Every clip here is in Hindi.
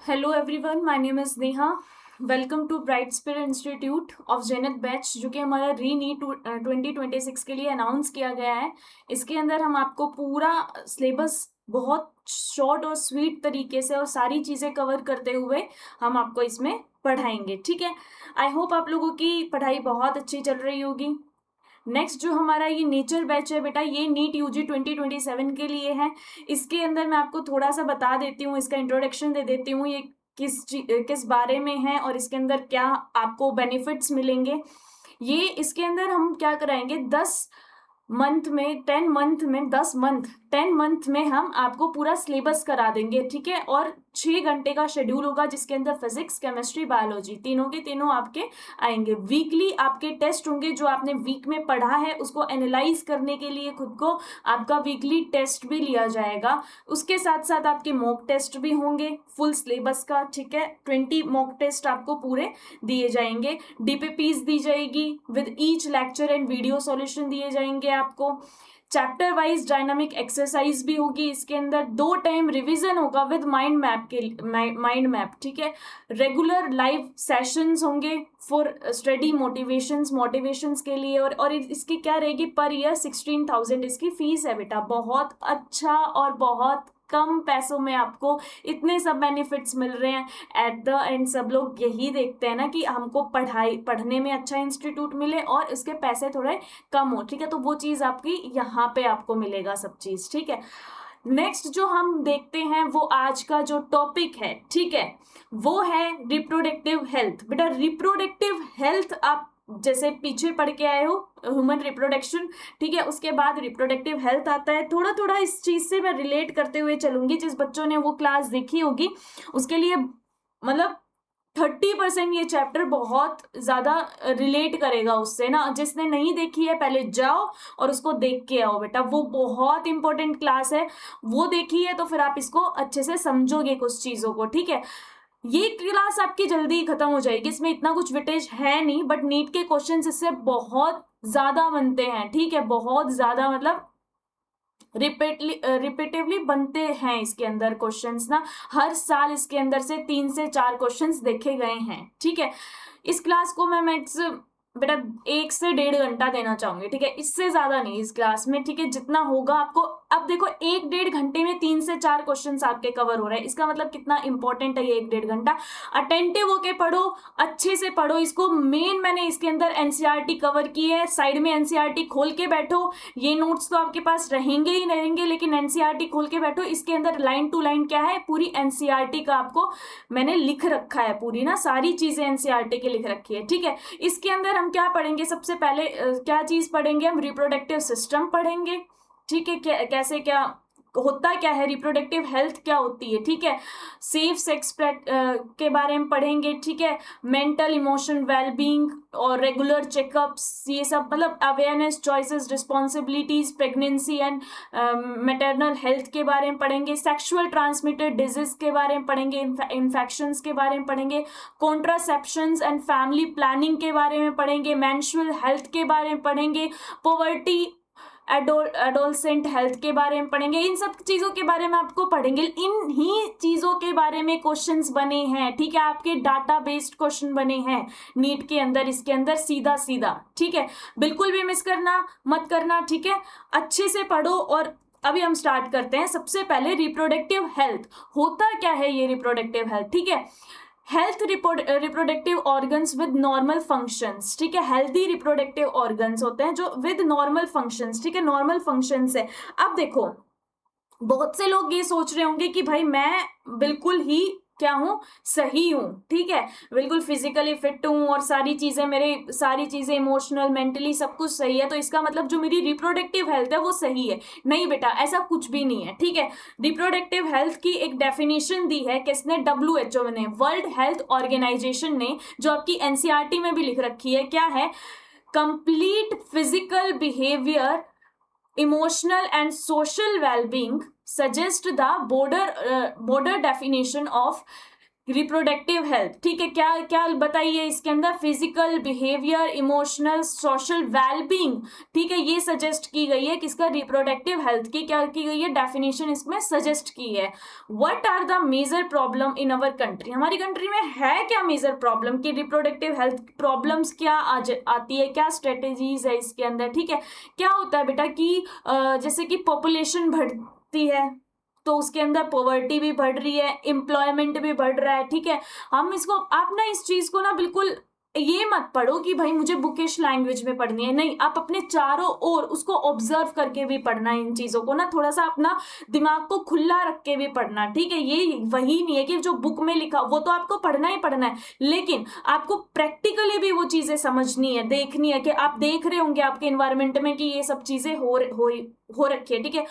Hello everyone, my name is Neha. Welcome to Bright Spirit Institute of जेनेट बैच, जो कि हमारा री नीट 2026 के लिए अनाउंस किया गया है। इसके अंदर हम आपको पूरा सिलेबस बहुत शॉर्ट और स्वीट तरीके से और सारी चीज़ें कवर करते हुए हम आपको इसमें पढ़ाएंगे। ठीक है, आई होप आप लोगों की पढ़ाई बहुत अच्छी चल रही होगी। नेक्स्ट जो हमारा ये नेचर बैच है बेटा, ये नीट यूजी 2027 के लिए है। इसके अंदर मैं आपको थोड़ा सा बता देती हूँ, इसका इंट्रोडक्शन दे देती हूँ, ये किस बारे में है और इसके अंदर क्या आपको बेनिफिट्स मिलेंगे। ये इसके अंदर हम क्या कराएंगे, 10 मंथ में हम आपको पूरा सिलेबस करा देंगे। ठीक है, और 6 घंटे का शेड्यूल होगा जिसके अंदर फिजिक्स, केमिस्ट्री, बायोलॉजी तीनों के तीनों आपके आएंगे। वीकली आपके टेस्ट होंगे, जो आपने वीक में पढ़ा है उसको एनालाइज करने के लिए खुद को आपका वीकली टेस्ट भी लिया जाएगा। उसके साथ साथ आपके मॉक टेस्ट भी होंगे फुल सिलेबस का। ठीक है, 20 मॉक टेस्ट आपको पूरे दिए जाएंगे। डीपीपीज दी जाएगी with each lecture and video solution दिए जाएंगे आपको। चैप्टर वाइज डायनामिक एक्सरसाइज भी होगी इसके अंदर। 2 टाइम रिवीजन होगा विद माइंड मैप। ठीक है, रेगुलर लाइव सेशंस होंगे फॉर स्टडी मोटिवेशंस के लिए। और इसकी क्या रहेगी, पर ईयर 16,000 इसकी फीस है बेटा। बहुत अच्छा और बहुत कम पैसों में आपको इतने सब बेनिफिट्स मिल रहे हैं। एट द एंड सब लोग यही देखते हैं ना कि हमको पढ़ने में अच्छा इंस्टीट्यूट मिले और उसके पैसे थोड़े कम हो। ठीक है, तो वो चीज़ आपकी यहाँ पे आपको मिलेगा सब चीज़। ठीक है, नेक्स्ट जो हम देखते हैं वो आज का जो टॉपिक है, ठीक है, वो है रिप्रोडक्टिव हेल्थ। बेटा रिप्रोडक्टिव हेल्थ आप जैसे पीछे पढ़ के आए हो, ह्यूमन रिप्रोडक्शन, ठीक है, उसके बाद रिप्रोडक्टिव हेल्थ आता है। थोड़ा थोड़ा इस चीज से मैं रिलेट करते हुए चलूंगी। जिस बच्चों ने वो क्लास देखी होगी उसके लिए मतलब 30% ये चैप्टर बहुत ज्यादा रिलेट करेगा उससे ना। जिसने नहीं देखी है पहले जाओ और उसको देख के आओ बेटा, वो बहुत इंपॉर्टेंट क्लास है। वो देखी है तो फिर आप इसको अच्छे से समझोगे कुछ चीजों को। ठीक है, ये क्लास आपकी जल्दी खत्म हो जाएगी, इसमें इतना कुछ वेटेज है नहीं, बट नीट के क्वेश्चंस इससे बहुत ज्यादा बनते हैं। ठीक है, बहुत ज्यादा मतलब रिपीटिवली बनते हैं इसके अंदर क्वेश्चंस ना। हर साल इसके अंदर से 3 से 4 क्वेश्चंस देखे गए हैं। ठीक है, इस क्लास को मैं मैक्स बेटा 1 से 1.5 घंटा देना चाहूंगी। ठीक है, इससे ज्यादा नहीं इस क्लास में। ठीक है, जितना होगा आपको, अब देखो 1-1.5 घंटे में 3 से 4 क्वेश्चंस आपके कवर हो रहे हैं। इसका मतलब कितना इंपॉर्टेंट है ये 1-1.5 घंटा। अटेंटिव होके पढ़ो, अच्छे से पढ़ो इसको। मेन मैंने इसके अंदर एनसीईआरटी कवर की है, साइड में एनसीईआरटी खोल के बैठो। ये नोट्स तो आपके पास रहेंगे ही रहेंगे, लेकिन एनसीईआरटी खोल के बैठो। इसके अंदर लाइन टू लाइन क्या है, पूरी एनसीईआरटी का आपको मैंने लिख रखा है, पूरी ना सारी चीजें एनसीईआरटी की लिख रखी है। ठीक है, इसके अंदर हम क्या पढ़ेंगे, सबसे पहले क्या चीज पढ़ेंगे, हम रिप्रोडक्टिव सिस्टम पढ़ेंगे। ठीक है, कैसे क्या होता क्या है, रिप्रोडक्टिव हेल्थ क्या होती है। ठीक है, सेफ सेक्स के बारे में पढ़ेंगे। ठीक है, मेंटल इमोशन वेलबींग और रेगुलर चेकअप्स, ये सब मतलब awareness, choices, responsibilities, pregnancy and maternal health के बारे में पढ़ेंगे। सेक्सुअल ट्रांसमिटेड डिजीज के बारे में पढ़ेंगे, इन्फेक्शंस के बारे में पढ़ेंगे। कॉन्ट्रासेप्शंस एंड फैमिली प्लानिंग के बारे में पढ़ेंगे। मेंस्ट्रुअल हेल्थ के बारे में पढ़ेंगे। पॉवर्टी एडोलसेंट हेल्थ के बारे में पढ़ेंगे। इन सब चीजों के बारे में आपको पढ़ेंगे। इन ही चीजों के बारे में क्वेश्चंस बने हैं। ठीक है, आपके डाटा बेस्ड क्वेश्चन बने हैं नीट के अंदर, इसके अंदर सीधा सीधा। ठीक है, बिल्कुल भी मिस करना मत करना। ठीक है, अच्छे से पढ़ो। और अभी हम स्टार्ट करते हैं। सबसे पहले रिप्रोडक्टिव हेल्थ होता क्या है, ये रिप्रोडक्टिव हेल्थ। ठीक है, health reproductive organs with normal functions. ठीक है, हेल्दी रिप्रोडक्टिव ऑर्गन्स होते हैं जो विद नॉर्मल फंक्शंस। ठीक है, नॉर्मल फंक्शंस है। अब देखो, बहुत से लोग ये सोच रहे होंगे कि भाई मैं बिल्कुल ही क्या हूं, सही हूं। ठीक है, बिल्कुल फिजिकली फिट हूं और सारी चीजें इमोशनल मेंटली सब कुछ सही है, तो इसका मतलब जो मेरी रिप्रोडक्टिव हेल्थ है वो सही है। नहीं बेटा, ऐसा कुछ भी नहीं है। ठीक है, रिप्रोडक्टिव हेल्थ की एक डेफिनेशन दी है किसने, WHO ने, वर्ल्ड हेल्थ ऑर्गेनाइजेशन ने, जो आपकी एनसीईआरटी में भी लिख रखी है। क्या है, complete physical behaviour, emotional and social well-being suggest the broader definition of reproductive health, ठीक है, क्या क्या बताइए इसके अंदर, physical, behaviour, emotional, social wellbeing, ठीक है, ये सजेस्ट की गई है किसका, रिप्रोडक्टिव हेल्थ की क्या की गई है, डेफिनेशन इसमें सजेस्ट की है। What are the major problem in our country, हमारी कंट्री में है क्या मेजर प्रॉब्लम की रिप्रोडक्टिव हेल्थ प्रॉब्लम्स क्या आती है, क्या स्ट्रेटेजीज है इसके अंदर, ठीक है। क्या होता है बेटा कि जैसे कि पॉपुलेशन बढ़ती है तो उसके अंदर पॉवर्टी भी बढ़ रही है, एम्प्लॉयमेंट भी बढ़ रहा है, ठीक है। हम इसको, आप ना इस चीज को ना बिल्कुल ये मत पढ़ो कि भाई मुझे बुकिश लैंग्वेज में पढ़नी है, नहीं, आप अपने चारों ओर उसको ऑब्जर्व करके भी पढ़ना है, इन चीजों को ना थोड़ा सा अपना दिमाग को खुला रख के भी पढ़ना, ठीक है। ये वही नहीं है कि जो बुक में लिखा वो तो आपको पढ़ना ही पढ़ना है, लेकिन आपको प्रैक्टिकली भी वो चीजें समझनी है, देखनी है कि आप देख रहे होंगे आपके एनवायरमेंट में कि ये सब चीजें हो रखी है, ठीक है।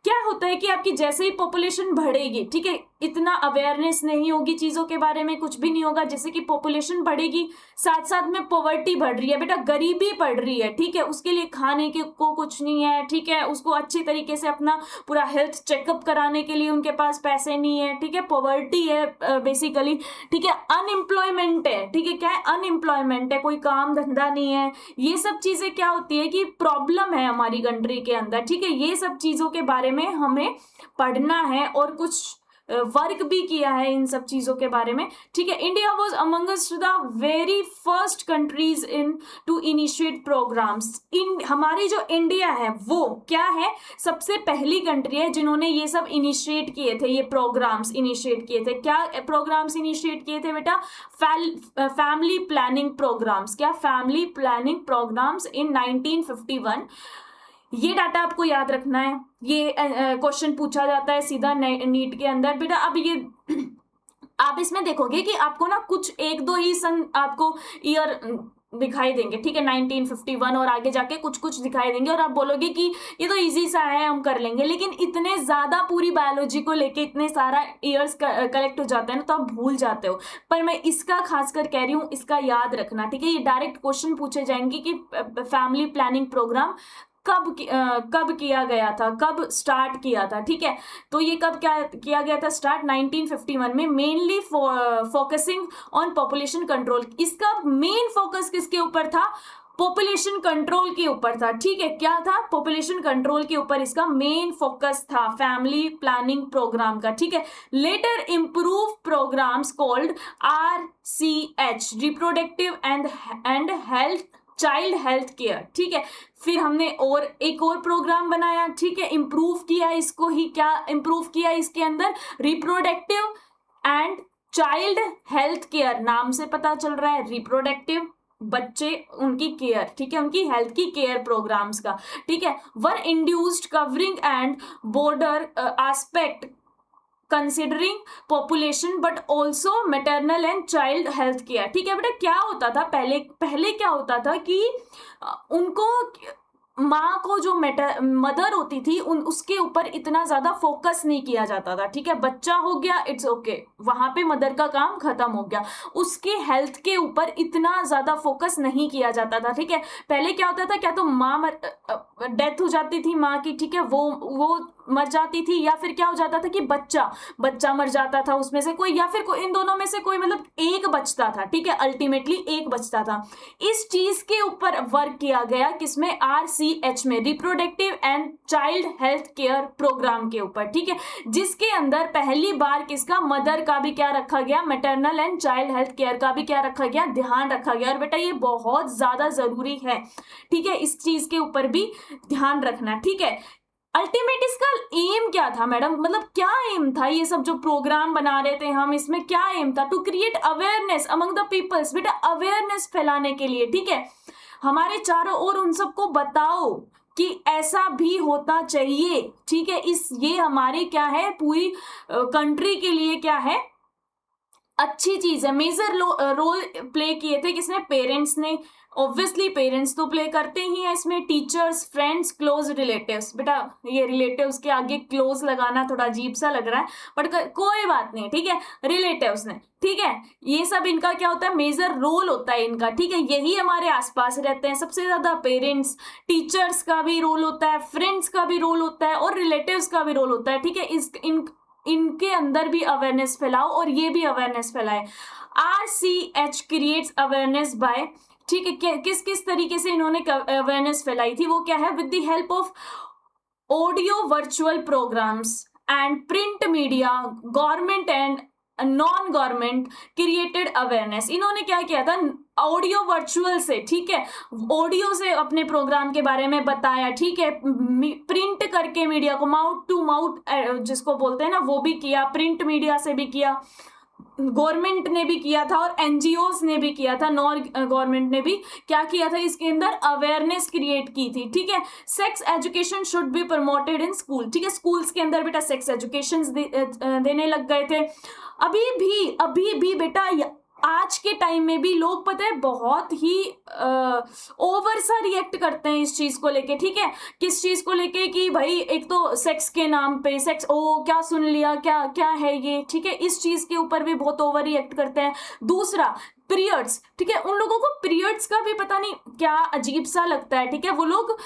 क्या होता है कि आपकी जैसे ही पॉपुलेशन बढ़ेगी, ठीक है, इतना अवेयरनेस नहीं होगी चीजों के बारे में, कुछ भी नहीं होगा, जैसे कि पॉपुलेशन बढ़ेगी साथ साथ में पॉवर्टी बढ़ रही है बेटा, गरीबी बढ़ रही है, ठीक है, उसके लिए खाने के को कुछ नहीं है, ठीक है, उसको अच्छी तरीके से अपना पूरा हेल्थ चेकअप कराने के लिए उनके पास पैसे नहीं है, ठीक है, पॉवर्टी है बेसिकली, ठीक है, अनएम्प्लॉयमेंट है, ठीक है, क्या है, अनएम्प्लॉयमेंट है, कोई काम धंधा नहीं है, ये सब चीजें क्या होती है कि प्रॉब्लम है हमारी कंट्री के अंदर, ठीक है। ये सब चीजों के बारे में हमें पढ़ना है और कुछ वर्क भी किया है इन सब चीजों के बारे में, ठीक है। India was amongst the very first countries in to initiate programmes, इन हमारी जो इंडिया है वो क्या है, सबसे पहली कंट्री है जिन्होंने ये सब इनिशिएट किए थे, ये प्रोग्राम्स इनिशिएट किए थे। क्या प्रोग्राम्स इनिशिएट किए थे बेटा, फैमिली प्लानिंग प्रोग्राम्स, क्या फैमिली प्लानिंग प्रोग्राम्स इन 1951। ये डाटा आपको याद रखना है, ये क्वेश्चन पूछा जाता है सीधा नीट के अंदर बेटा। अब ये आप इसमें देखोगे कि आपको ना कुछ एक दो ही सन आपको ईयर दिखाई देंगे, ठीक है, 1951 और आगे जाके कुछ कुछ दिखाई देंगे और आप बोलोगे कि ये तो इजी सा है हम कर लेंगे, लेकिन इतने ज्यादा पूरी बायोलॉजी को लेके इतने सारा ईयर्स कलेक्ट हो जाते हैं ना तो आप भूल जाते हो। पर मैं इसका खासकर कह रही हूँ, इसका याद रखना, ठीक है। ये डायरेक्ट क्वेश्चन पूछे जाएंगे कि फैमिली प्लानिंग प्रोग्राम कब किया गया था, कब स्टार्ट किया था, ठीक है। तो ये कब क्या किया गया था स्टार्ट, 1951 में, mainly focusing on population control. इसका मेन फोकस किसके ऊपर था, पॉपुलेशन कंट्रोल के ऊपर था, ठीक है। क्या था, पॉपुलेशन कंट्रोल के ऊपर इसका मेन फोकस था फैमिली प्लानिंग प्रोग्राम का, ठीक है। Later improve programmes called RCH, reproductive and health child health care, ठीक है। फिर हमने और एक और प्रोग्राम बनाया, ठीक है, इंप्रूव किया इसको ही, क्या इंप्रूव किया इसके अंदर, reproductive and child health care, नाम से पता चल रहा है, रिप्रोडक्टिव बच्चे उनकी केयर, ठीक है, उनकी हेल्थ की केयर प्रोग्राम्स का, ठीक है। Were induced covering and border aspect considering population but also maternal and child health care, ठीक है बेटा। क्या होता था पहले क्या होता था कि उनको माँ को जो मदर होती थी उसके ऊपर इतना ज्यादा फोकस नहीं किया जाता था, ठीक है। बच्चा हो गया इट्स ओके, वहां पे मदर का काम खत्म हो गया, उसके हेल्थ के ऊपर इतना ज्यादा फोकस नहीं किया जाता था, ठीक है। पहले क्या होता था, क्या तो माँ डेथ हो जाती थी माँ की, ठीक है, वो मर जाती थी, या फिर क्या हो जाता था कि बच्चा मर जाता था उसमें से कोई, या फिर इन दोनों में से कोई, मतलब एक बचता था, ठीक है, अल्टीमेटली एक बचता था। इस चीज के ऊपर वर्क किया गया किसमें, RCH में, reproductive and child health care programme के ऊपर, ठीक है, जिसके अंदर पहली बार किसका, मदर का भी क्या रखा गया, maternal and child health care का भी क्या रखा गया, ध्यान रखा गया। और बेटा ये बहुत ज्यादा जरूरी है, ठीक है, इस चीज के ऊपर भी ध्यान रखना, ठीक है। अल्टीमेट इसका एम क्या था मैडम, मतलब क्या एम था, ये सब जो प्रोग्राम बना रहे थे हम, इसमें क्या एम था, to create awareness among the peoples, बेटा अवेयरनेस फैलाने के लिए, ठीक है। हमारे चारों ओर उन सबको बताओ कि ऐसा भी होता चाहिए, ठीक है। ये हमारी क्या है, पूरी कंट्री के लिए क्या है, अच्छी चीज है। मेजर रोल प्ले किए थे किसने, पेरेंट्स ने, ऑब्वियसली पेरेंट्स तो प्ले करते ही हैं इसमें, टीचर्स, फ्रेंड्स, क्लोज रिलेटिव्स। बेटा ये रिलेटिव्स के आगे क्लोज लगाना थोड़ा अजीब सा लग रहा है, बट कोई बात नहीं, ठीक है, रिलेटिव्स ने, ठीक है, ये सब इनका क्या होता है, मेजर रोल होता है इनका, ठीक है। यही हमारे आसपास रहते हैं सबसे ज्यादा, पेरेंट्स, टीचर्स का भी रोल होता है, फ्रेंड्स का भी रोल होता है और रिलेटिव्स का भी रोल होता है, ठीक है। इनके अंदर भी अवेयरनेस फैलाओ और ये भी अवेयरनेस फैलाए। RCH क्रिएट्स अवेयरनेस बाय, ठीक है, किस किस तरीके से इन्होंने अवेयरनेस फैलाई थी, वो क्या है, with the help of audio virtual programmes and print media, government and non government created awareness. इन्होंने क्या किया था, ऑडियो वर्चुअल से, ठीक है, ऑडियो से अपने प्रोग्राम के बारे में बताया, ठीक है, प्रिंट करके मीडिया को, माउथ टू माउथ जिसको बोलते हैं ना, वो भी किया, प्रिंट मीडिया से भी किया, गवर्नमेंट ने भी किया था और एनजीओज ने भी किया था, नॉन गवर्नमेंट ने भी क्या किया था, इसके अंदर अवेयरनेस क्रिएट की थी, ठीक है। Sex education should be promoted in school, ठीक है, स्कूल्स के अंदर बेटा सेक्स एजुकेशन देने लग गए थे। अभी भी बेटा आज के टाइम में भी लोग पता है बहुत ही ओवर सा रिएक्ट करते हैं इस चीज को लेके, ठीक है, किस चीज को लेके कि भाई एक तो सेक्स के नाम पे सेक्स, ओ क्या सुन लिया, क्या क्या है ये, ठीक है, इस चीज के ऊपर भी बहुत ओवर रिएक्ट करते हैं। दूसरा पीरियड्स, ठीक है, उन लोगों को पीरियड्स का भी पता नहीं क्या अजीब सा लगता है, ठीक है, वो लोग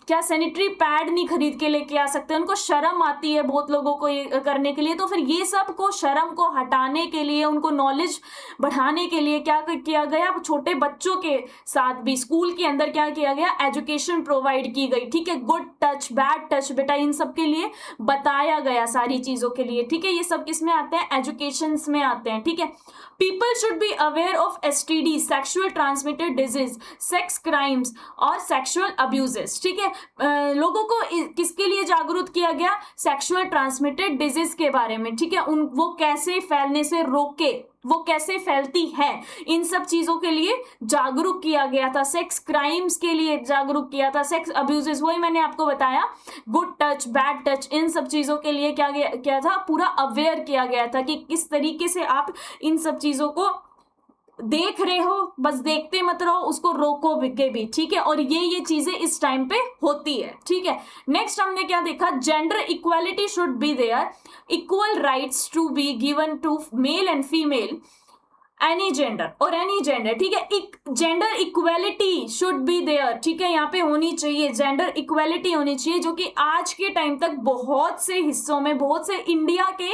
क्या सैनिटरी पैड नहीं खरीद के लेके आ सकते, उनको शर्म आती है बहुत लोगों को ये करने के लिए। तो फिर ये सब को शर्म को हटाने के लिए, उनको नॉलेज बढ़ाने के लिए क्या किया गया, छोटे बच्चों के साथ भी स्कूल के अंदर क्या किया गया, एजुकेशन प्रोवाइड की गई, ठीक है, गुड टच बैड टच बेटा इन सब के लिए बताया गया, सारी चीजों के लिए, ठीक है, ये सब किस में आते हैं, एजुकेशन में आते हैं, ठीक है। People should be aware of STD, sexual transmitted disease, sex crimes और सेक्सुअल अब्यूजेस, ठीक है, लोगों को किसके लिए जागरूक किया गया, सेक्सुअल ट्रांसमिटेड डिजीज के बारे में, ठीक है, वो कैसे फैलने से रोके, वो कैसे फैलती है, इन सब चीजों के लिए जागरूक किया गया था, सेक्स क्राइम्स के लिए जागरूक किया था, सेक्स अब्यूजेस वही मैंने आपको बताया, गुड टच बैड टच, इन सब चीजों के लिए क्या था, पूरा अवेयर किया गया था कि किस तरीके से आप इन सब चीजों को देख रहे हो, बस देखते मत रहो, उसको रोको भी, ठीक है, और ये चीजें इस टाइम पे होती है, ठीक है। नेक्स्ट हमने क्या देखा, gender equality should be there, equal rights to be given to male and female, any gender और एनी जेंडर, ठीक है, gender equality should be there, ठीक है, यहाँ पे होनी चाहिए, जेंडर इक्वेलिटी होनी चाहिए, जो कि आज के टाइम तक बहुत से हिस्सों में, बहुत से इंडिया के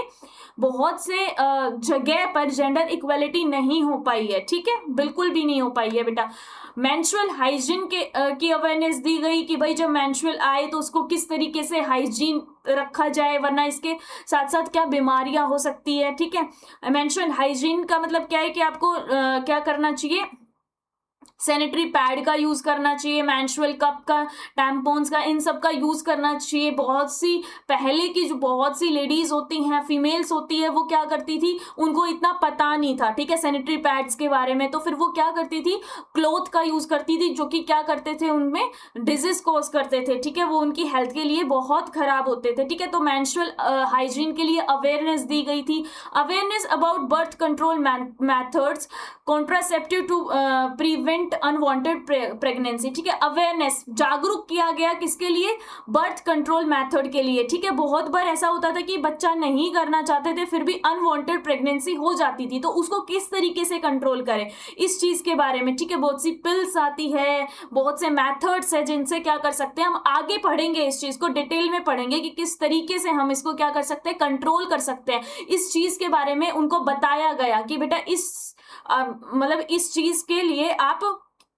बहुत से जगह पर जेंडर इक्वेलिटी नहीं हो पाई है, ठीक है, बिल्कुल भी नहीं हो पाई है बेटा। मेंस्ट्रुअल हाइजीन की अवेयरनेस दी गई कि भाई जब मेंस्ट्रुअल आए तो उसको किस तरीके से हाइजीन रखा जाए, वरना इसके साथ साथ क्या बीमारियां हो सकती है, ठीक है। मेंस्ट्रुअल हाइजीन का मतलब क्या है कि आपको क्या करना चाहिए, सैनिटरी पैड का यूज करना चाहिए, मेंस्ट्रुअल कप का, टैम्पॉन्स का, इन सब का यूज करना चाहिए। बहुत सी पहले की जो बहुत सी लेडीज होती हैं, फीमेल्स होती है, वो क्या करती थी, उनको इतना पता नहीं था, ठीक है, सैनिटरी पैड्स के बारे में, तो फिर वो क्या करती थी, क्लॉथ का यूज करती थी, जो कि क्या करते थे, उनमें डिजीज कॉज करते थे, ठीक है, वो उनकी हेल्थ के लिए बहुत खराब होते थे, ठीक है। तो मेंस्ट्रुअल हाइजीन के लिए अवेयरनेस दी गई थी, awareness about birth control methods, contraceptive to prevent unwanted pregnancy, ठीक है, अवेयरनेस, जागरूक किया गया किसके लिए, बर्थ कंट्रोल मेथड के लिए, ठीक है। बहुत बार ऐसा होता था कि बच्चा नहीं करना चाहते थे, फिर भी अनवांटेड प्रेगनेंसी हो जाती थी, तो उसको किस तरीके से कंट्रोल करें, इस चीज के बारे में, ठीक है, बहुत सी पिल्स आती है, बहुत से मेथड्स है जिनसे क्या कर सकते हैं, हम आगे पढ़ेंगे, इस चीज को डिटेल में पढ़ेंगे कि किस तरीके से हम इसको क्या कर सकते हैं, कंट्रोल कर सकते हैं। इस चीज के बारे में उनको बताया गया कि बेटा मतलब इस चीज के लिए आप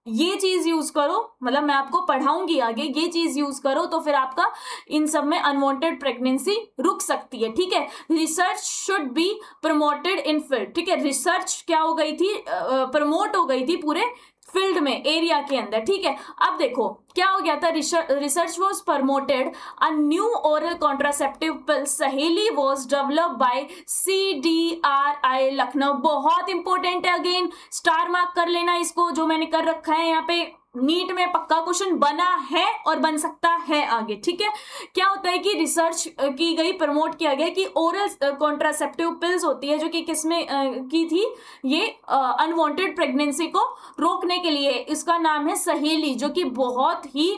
ये चीज यूज करो, मतलब मैं आपको पढ़ाऊंगी आगे, ये चीज यूज करो तो फिर आपका इन सब में अनवांटेड प्रेगनेंसी रुक सकती है, ठीक है। Research should be promoted in field, ठीक है, रिसर्च क्या हो गई थी, प्रमोट हो गई थी पूरे फील्ड में, एरिया के अंदर, ठीक है। अब देखो क्या हो गया था, research was promoted, a new oral contraceptive pill Saheli was developed by CDRI Lucknow. बहुत इंपॉर्टेंट है, अगेन स्टार मार्क कर लेना इसको, जो मैंने कर रखा है यहाँ पे, नीट में पक्का क्वेश्चन बना है और बन सकता है आगे, ठीक है। क्या होता है कि रिसर्च की गई, प्रमोट किया गया कि ओरल कॉन्ट्रासेप्टिव पिल्स होती है, जो कि किसमें की थी, ये अनवांटेड प्रेगनेंसी को रोकने के लिए, इसका नाम है सहेली, जो कि बहुत ही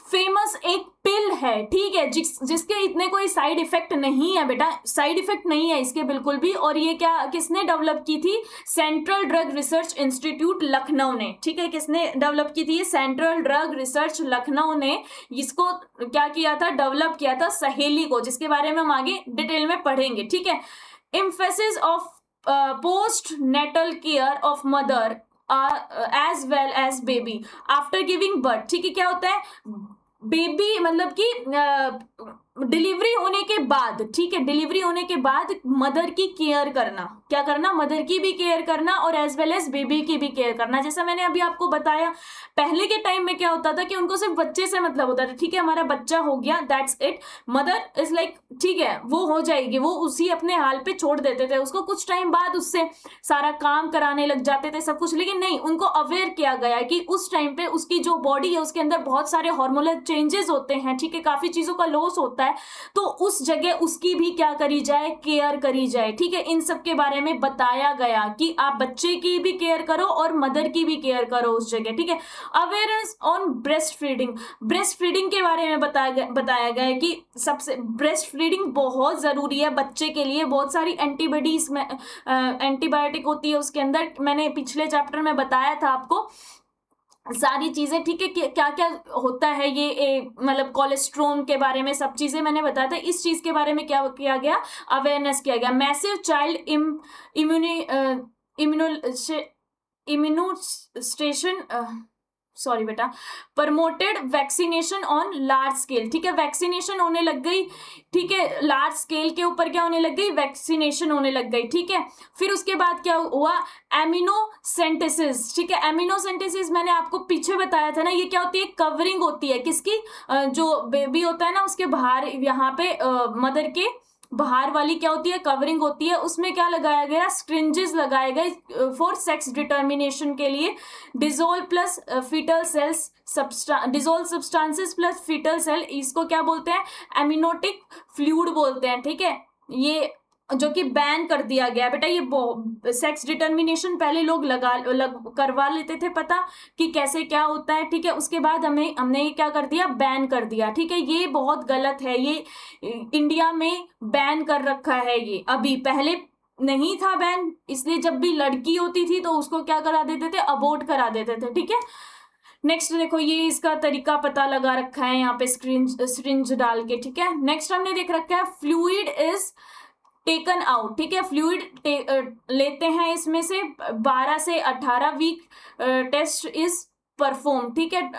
फेमस एक पिल है, ठीक है, जिसके इतने कोई साइड इफेक्ट नहीं है बेटा, साइड इफेक्ट नहीं है इसके बिल्कुल भी। और ये क्या किसने डेवलप की थी? Central drug research institute Lucknow ने, ठीक है, किसने डेवलप की थी? सेंट्रल ड्रग रिसर्च लखनऊ ने इसको क्या किया था? डेवलप किया था सहेली को, जिसके बारे में हम आगे डिटेल में पढ़ेंगे, ठीक है। Emphasis of post natal care of mother as well as baby after giving birth, ठीक है। क्या होता है? बेबी मतलब कि डिलीवरी होने के बाद, ठीक है, डिलीवरी होने के बाद मदर की केयर करना, क्या करना? मदर की भी केयर करना और एज वेल एज बेबी की भी केयर करना। जैसा मैंने अभी आपको बताया, पहले के टाइम में क्या होता था कि उनको सिर्फ बच्चे से मतलब होता था, ठीक है, हमारा बच्चा हो गया, that's it, mother is like ठीक है, वो हो जाएगी, वो उसी अपने हाल पे छोड़ देते थे उसको, कुछ टाइम बाद उससे सारा काम कराने लग जाते थे सब कुछ। लेकिन नहीं, उनको अवेयर किया गया कि उस टाइम पे उसकी जो बॉडी है उसके अंदर बहुत सारे हार्मोनल चेंजेस होते हैं, ठीक है, काफी चीजों का लॉस होता है, तो उस जगह उसकी भी क्या करी जाए? केयर करी जाए, ठीक है। इन सब के बारे में बताया गया कि आप बच्चे की भी केयर करो और मदर की भी केयर करो उस जगह, ठीक है। Awareness on breast feeding, breast feeding के बारे में बताया गया है कि सबसे ब्रेस्ट फीडिंग बहुत जरूरी है बच्चे के लिए। बहुत सारी एंटीबॉडीज में एंटीबायोटिक होती है उसके अंदर, मैंने पिछले चैप्टर में बताया था आपको सारी चीजें, ठीक है, क्या क्या होता है ये मतलब कोलेस्ट्रॉल के बारे में सब चीजें मैंने बताया था। इस चीज के बारे में क्या किया गया? अवेयरनेस किया गया। मैसिव चाइल्ड इम्यूनोस्टेशन सॉरी बेटा, promoted vaccination on large scale, ठीक है, वैक्सीनेशन होने लग गई, ठीक है, लार्ज स्केल के ऊपर क्या होने लग गई? वैक्सीनेशन होने लग गई, ठीक है। फिर उसके बाद क्या हुआ? एमिनोसेंटेसिस, ठीक है, एमिनोसेंटेसिस मैंने आपको पीछे बताया था ना, ये क्या होती है? कवरिंग होती है किसकी? जो बेबी होता है ना उसके बाहर, यहाँ पे मदर के बाहर वाली क्या होती है? कवरिंग होती है। उसमें क्या लगाया गया? स्ट्रिंजेस लगाए गए फॉर सेक्स डिटर्मिनेशन के लिए। Dissolve plus foetal cells dissolve substances plus foetal cell, इसको क्या बोलते हैं? एमिनोटिक फ्लूइड बोलते हैं, ठीक है। ये जो कि बैन कर दिया गया बेटा। ये सेक्स डिटर्मिनेशन पहले लोग करवा लेते थे पता कि कैसे क्या होता है, ठीक है। उसके बाद हमने ये क्या कर दिया? बैन कर दिया, ठीक है। ये बहुत गलत है, ये इंडिया में बैन कर रखा है ये अभी, पहले नहीं था बैन, इसलिए जब भी लड़की होती थी तो उसको क्या करा देते थे? अबॉर्ट करा देते थे, ठीक है। नेक्स्ट देखो, ये इसका तरीका पता लगा रखा है यहाँ पे सिरिंज डाल के, ठीक है। नेक्स्ट हमने देख रखा है फ्लूइड इज टेकन आउट, ठीक है, फ्लूइड लेते हैं इसमें से 12 से 18 वीक टेस्ट इज परफॉर्म, ठीक है।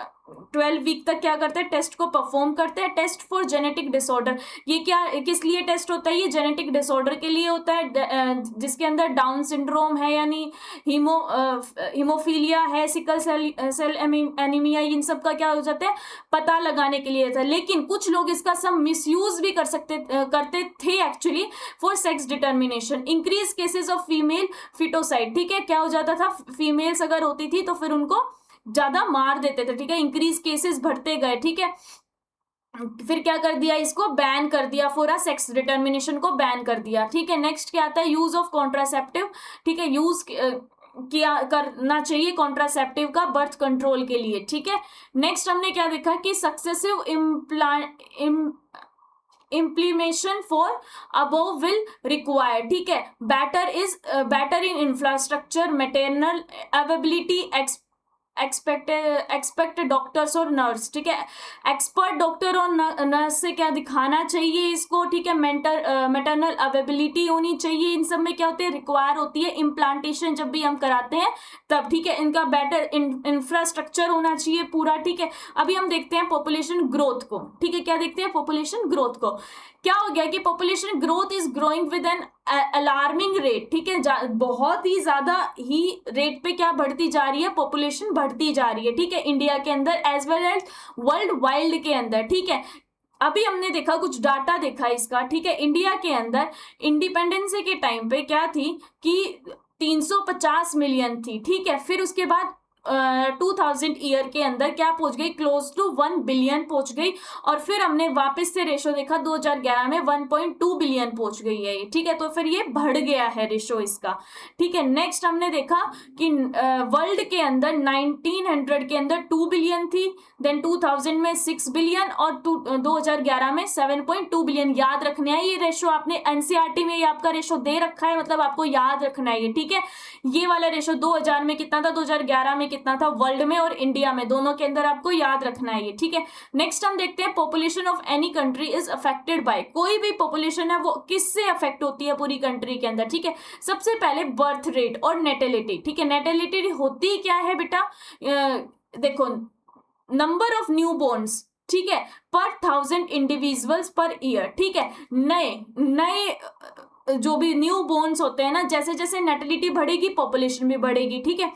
12 वीक तक क्या करते हैं? टेस्ट को परफॉर्म करते हैं। टेस्ट फॉर जेनेटिक डिसऑर्डर, ये क्या किस लिए टेस्ट होता है? ये जेनेटिक डिसऑर्डर के लिए होता है, जिसके अंदर डाउन सिंड्रोम है, यानी हीमोफीलिया है, सिकल सेल एनीमिया, इन सब का क्या हो जाता है? पता लगाने के लिए था। लेकिन कुछ लोग इसका सब मिसयूज भी करते थे actually for sex determination. Increase cases of female foeticide, ठीक है, क्या हो जाता था? फीमेल्स अगर होती थी तो फिर उनको ज्यादा मार देते थे, ठीक है, इंक्रीज केसेस बढ़ते गए, ठीक है। फिर क्या कर दिया? इसको बैन कर दिया, फॉर सेक्स डिटर्मिनेशन को बैन कर दिया, ठीक है। नेक्स्ट क्या आता है? यूज ऑफ कॉन्ट्रासेप्टिव, ठीक है, यूज किया करना चाहिए कॉन्ट्रासेप्टिव का बर्थ कंट्रोल के लिए, ठीक है। नेक्स्ट हमने क्या देखा कि successive implementation for above will require, ठीक है। better in infrastructure, maternal availability, expect doctors और नर्स, ठीक है। एक्सपर्ट डॉक्टर और नर्स से क्या दिखाना चाहिए इसको, ठीक है। मैटरनल अवेलेबिलिटी होनी चाहिए। इन सब में क्या होती है? रिक्वायर होती है इम्प्लांटेशन जब भी हम कराते हैं तब, ठीक है। इनका बेटर इंफ्रास्ट्रक्चर होना चाहिए पूरा, ठीक है। अभी हम देखते हैं पॉपुलेशन ग्रोथ को, ठीक है। क्या देखते हैं? पॉपुलेशन ग्रोथ को। क्या हो गया कि population growth is growing with an alarming rate, ठीक है, बहुत ही ज्यादा ही रेट पे क्या बढ़ती जा रही है? पॉपुलेशन बढ़ती जा रही है, ठीक है, इंडिया के अंदर as well as worldwide के अंदर, ठीक है। अभी हमने देखा कुछ डाटा देखा इसका, ठीक है। इंडिया के अंदर इंडिपेंडेंस के टाइम पे क्या थी कि 350 मिलियन थी, ठीक है। फिर उसके बाद 2000 ईयर के अंदर क्या पहुंच गई, क्लोज टू 1 बिलियन पहुंच गई। और फिर हमने वापस से रेशो देखा 2011 में 1.2 बिलियन पहुंच गई है ये, ठीक है। तो फिर ये बढ़ गया है रेशो इसका, ठीक है। नेक्स्ट हमने देखा कि वर्ल्ड के अंदर 1900 के अंदर 2 बिलियन थी, देन 2000 में 6 बिलियन और 2011 में 7.2 बिलियन। याद रखना है ये रेशो, आपने एनसीईआरटी में ये आपका रेशो दे रखा है, मतलब आपको याद रखना है ये, ठीक है। ये वाला रेशो 2000 में कितना था, 2011 में कितना था, वर्ल्ड में और इंडिया में, दोनों के अंदर आपको याद रखना है ये, ठीक है। नेक्स्ट हम देखते हैं population of any country is affected by, कोई भी पॉपुलेशन है वो किससे अफेक्ट होती है पूरी कंट्री के अंदर, ठीक है। सबसे पहले बर्थ रेट और नेटेलिटी, ठीक है। नेटेलिटी होती क्या है बेटा, देखो नंबर ऑफ न्यू बोर्न्स, ठीक है, पर 1000 इंडिविजुअल्स पर ईयर, ठीक है। नए जो भी न्यू बोर्न्स होते हैं ना, जैसे जैसे नेटेलिटी बढ़ेगी पॉपुलेशन भी बढ़ेगी, ठीक है।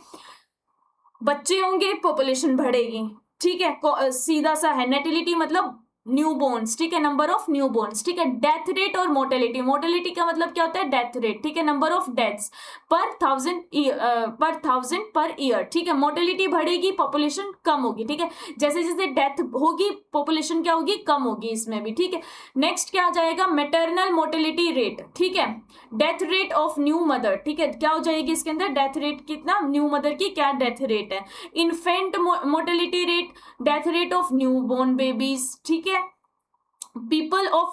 बच्चे होंगे पॉपुलेशन बढ़ेगी, ठीक है। सीधा सा है, नेटिलिटी मतलब न्यू बोर्न्स, ठीक है, नंबर ऑफ न्यू बोर्न्स, ठीक है। डेथ रेट और मोर्टेलिटी, मोर्टेलिटी का मतलब क्या होता है, डेथ रेट, ठीक है, नंबर ऑफ डेथ्स पर 1000 पर ईयर, ठीक है। मोर्टेलिटी बढ़ेगी पॉपुलेशन कम होगी, ठीक है। जैसे जैसे डेथ होगी पॉपुलेशन क्या होगी, कम होगी इसमें भी, ठीक है। नेक्स्ट क्या आ जाएगा, मैटरनल मोर्टेलिटी रेट, ठीक है। Death rate of new mother, ठीक है, क्या हो जाएगी इसके अंदर, डेथ रेट कितना, न्यू मदर की क्या डेथ रेट है। Infant mortality rate, death rate of newborn babies, ठीक है। people of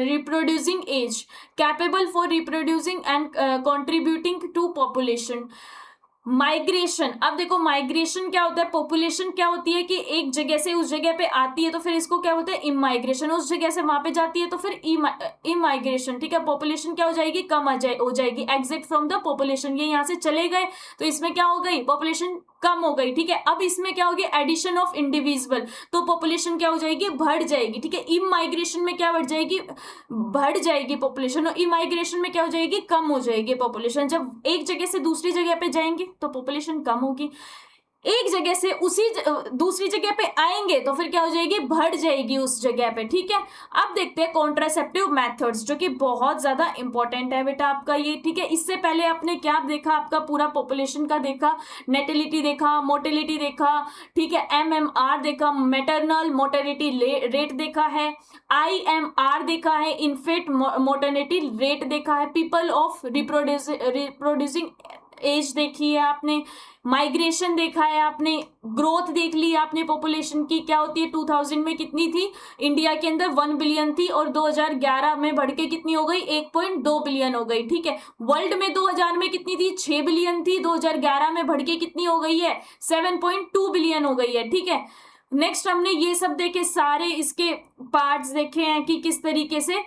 reproducing age capable for reproducing and contributing to population। Migration, अब देखो माइग्रेशन क्या होता है, पॉपुलेशन क्या होती है कि एक जगह से उस जगह पे आती है तो फिर इसको क्या होता है, इमाइग्रेशन, उस जगह से वहां पे जाती है तो फिर इमाइग्रेशन, ठीक है। पॉपुलेशन क्या हो जाएगी, कम हो जाएगी, एग्जिट फ्रॉम द पॉपुलेशन, ये यहाँ से चले गए तो इसमें क्या हो गई, पॉपुलेशन कम हो गई, ठीक है। अब इसमें क्या होगी, एडिशन ऑफ इंडिविजुअल, तो पॉपुलेशन क्या हो जाएगी, बढ़ जाएगी, ठीक है। इमाइग्रेशन में क्या बढ़ जाएगी, बढ़ जाएगी पॉपुलेशन, और इमाइग्रेशन में क्या हो जाएगी, कम हो जाएगी पॉपुलेशन। जब एक जगह से दूसरी जगह पे जाएंगे तो पॉपुलेशन कम होगी, एक जगह से दूसरी जगह पे आएंगे तो फिर क्या हो जाएगी, बढ़ जाएगी उस जगह पे, ठीक है। अब देखते हैं कॉन्ट्रासेप्टिव मेथड्स, जो कि बहुत ज्यादा इंपॉर्टेंट है बेटा आपका ये, ठीक है। इससे पहले आपने क्या देखा, आपका पूरा पॉपुलेशन का देखा, नेटिलिटी देखा, मोर्टेलिटी देखा, ठीक है, MMR देखा, मैटरनल मोर्टेलिटी रेट देखा है, IMR देखा है, इन्फेंट मोर्टेलिटी रेट देखा है, पीपल ऑफ रिप्रोड्यूसिंग एज देखी है आपने, माइग्रेशन देखा है आपने, ग्रोथ देख ली आपने पॉपुलेशन की, क्या होती है 2000 में कितनी थी, इंडिया के अंदर 1 बिलियन थी और 2011 में बढ़ के कितनी हो गई, 1.2 बिलियन हो गई, ठीक है। वर्ल्ड में 2000 में कितनी थी, 6 बिलियन थी, 2011 में बढ़ के कितनी हो गई है, 7.2 बिलियन हो गई है, ठीक है। नेक्स्ट हमने ये सब देखे, सारे इसके पार्ट्स देखे हैं कि किस तरीके से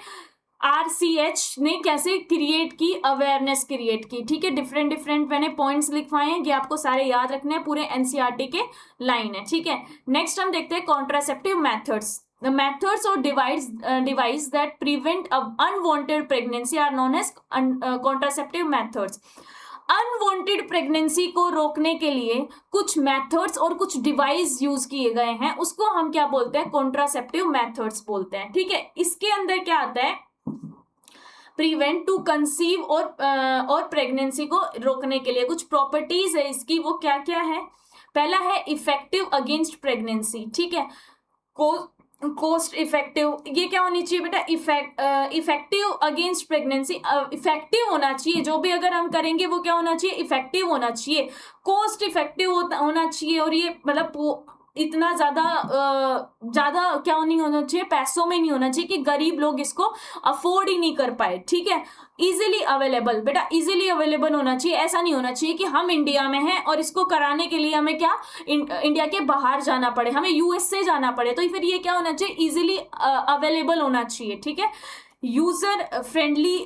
RCH ने कैसे क्रिएट की, अवेयरनेस क्रिएट की, ठीक है। डिफरेंट मैंने पॉइंट्स लिखवाए हैं, ये आपको सारे याद रखने हैं, पूरे एनसीईआरटी के लाइन है, ठीक है। नेक्स्ट हम देखते हैं contraceptive methods. The methods or device that prevent unwanted pregnancy are known as contraceptive methods। Unwanted pregnancy को रोकने के लिए कुछ मेथड्स और कुछ डिवाइस यूज किए गए हैं, उसको हम क्या बोलते हैं, कॉन्ट्रासेप्टिव मेथड्स बोलते हैं, ठीक है। इसके अंदर क्या आता है, प्रिवेंट टू कंसीव और प्रेगनेंसी को रोकने के लिए कुछ प्रॉपर्टीज है इसकी, वो क्या क्या है। पहला है इफेक्टिव अगेंस्ट प्रेगनेंसी, ठीक है, कोस्ट इफेक्टिव, ये क्या होनी चाहिए बेटा, इफेक्टिव अगेंस्ट प्रेगनेंसी, इफेक्टिव होना चाहिए, जो भी अगर हम करेंगे वो क्या होना चाहिए, इफेक्टिव होना चाहिए, कोस्ट इफेक्टिव होना चाहिए, और ये मतलब इतना ज्यादा क्या नहीं होना चाहिए, पैसों में नहीं होना चाहिए कि गरीब लोग इसको अफोर्ड ही नहीं कर पाए, ठीक है। इजीली अवेलेबल, बेटा इजीली अवेलेबल होना चाहिए, ऐसा नहीं होना चाहिए कि हम इंडिया में हैं और इसको कराने के लिए हमें क्या इंडिया के बाहर जाना पड़े, हमें US से जाना पड़े, तो फिर ये क्या होना चाहिए, इजीली अवेलेबल होना चाहिए, ठीक है। यूजर फ्रेंडली,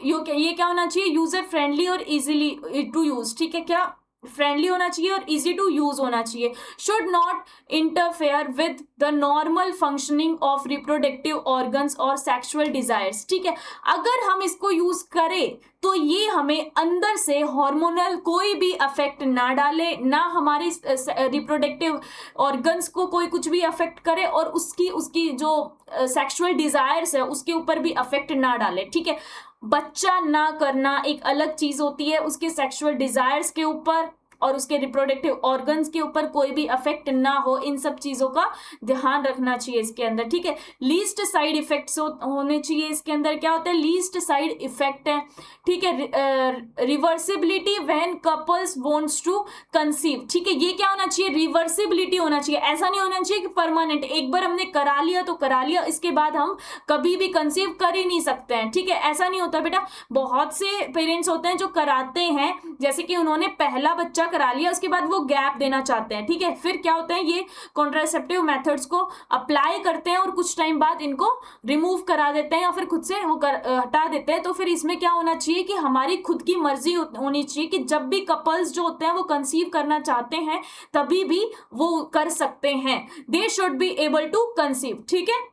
ये क्या होना चाहिए, यूजर फ्रेंडली और इजीली टू यूज, ठीक है, क्या फ्रेंडली होना चाहिए और इजी टू यूज होना चाहिए। Should not interfere with the normal functioning of reproductive organs और सेक्सुअल डिजायर्स, ठीक है। अगर हम इसको यूज करें तो ये हमें अंदर से हार्मोनल कोई भी अफेक्ट ना डाले, ना हमारे रिप्रोडक्टिव ऑर्गन्स को कोई कुछ भी अफेक्ट करे, और उसकी जो सेक्सुअल डिजायर्स है उसके ऊपर भी अफेक्ट ना डाले, ठीक है। बच्चा ना करना एक अलग चीज होती है, उसके सेक्सुअल डिजायर्स के ऊपर और उसके रिप्रोडक्टिव ऑर्गन्स के ऊपर कोई भी अफेक्ट ना हो, इन सब चीजों का ध्यान रखना चाहिए इसके अंदर, ठीक है। लीस्ट साइड इफेक्ट्स होने चाहिए इसके अंदर। क्या होता है लीस्ट साइड इफेक्ट है, ठीक है। Reversibility when couples wants to conceive, ठीक है। ये क्या होना चाहिए, रिवर्सिबिलिटी होना चाहिए। ऐसा नहीं होना चाहिए कि परमानेंट, एक बार हमने करा लिया तो करा लिया, इसके बाद हम कभी भी कंसीव कर ही नहीं सकते हैं, ठीक है। ऐसा नहीं होता बेटा। बहुत से पेरेंट्स होते हैं जो कराते हैं, जैसे कि उन्होंने पहला बच्चा करा लिया, उसके बाद वो गैप देना चाहते हैं, ठीक है। फिर क्या होता है, ये कॉन्ट्रासेप्टिव मेथड्स को अप्लाई करते हैं और कुछ टाइम बाद इनको रिमूव करा देते हैं या फिर खुद से वो हटा देते हैं। तो फिर इसमें क्या होना चाहिए कि हमारी खुद की मर्जी होनी चाहिए कि जब भी कपल्स जो होते हैं वो कंसीव करना चाहते हैं तभी भी वो कर सकते हैं। They should be able to conceive, ठीक है।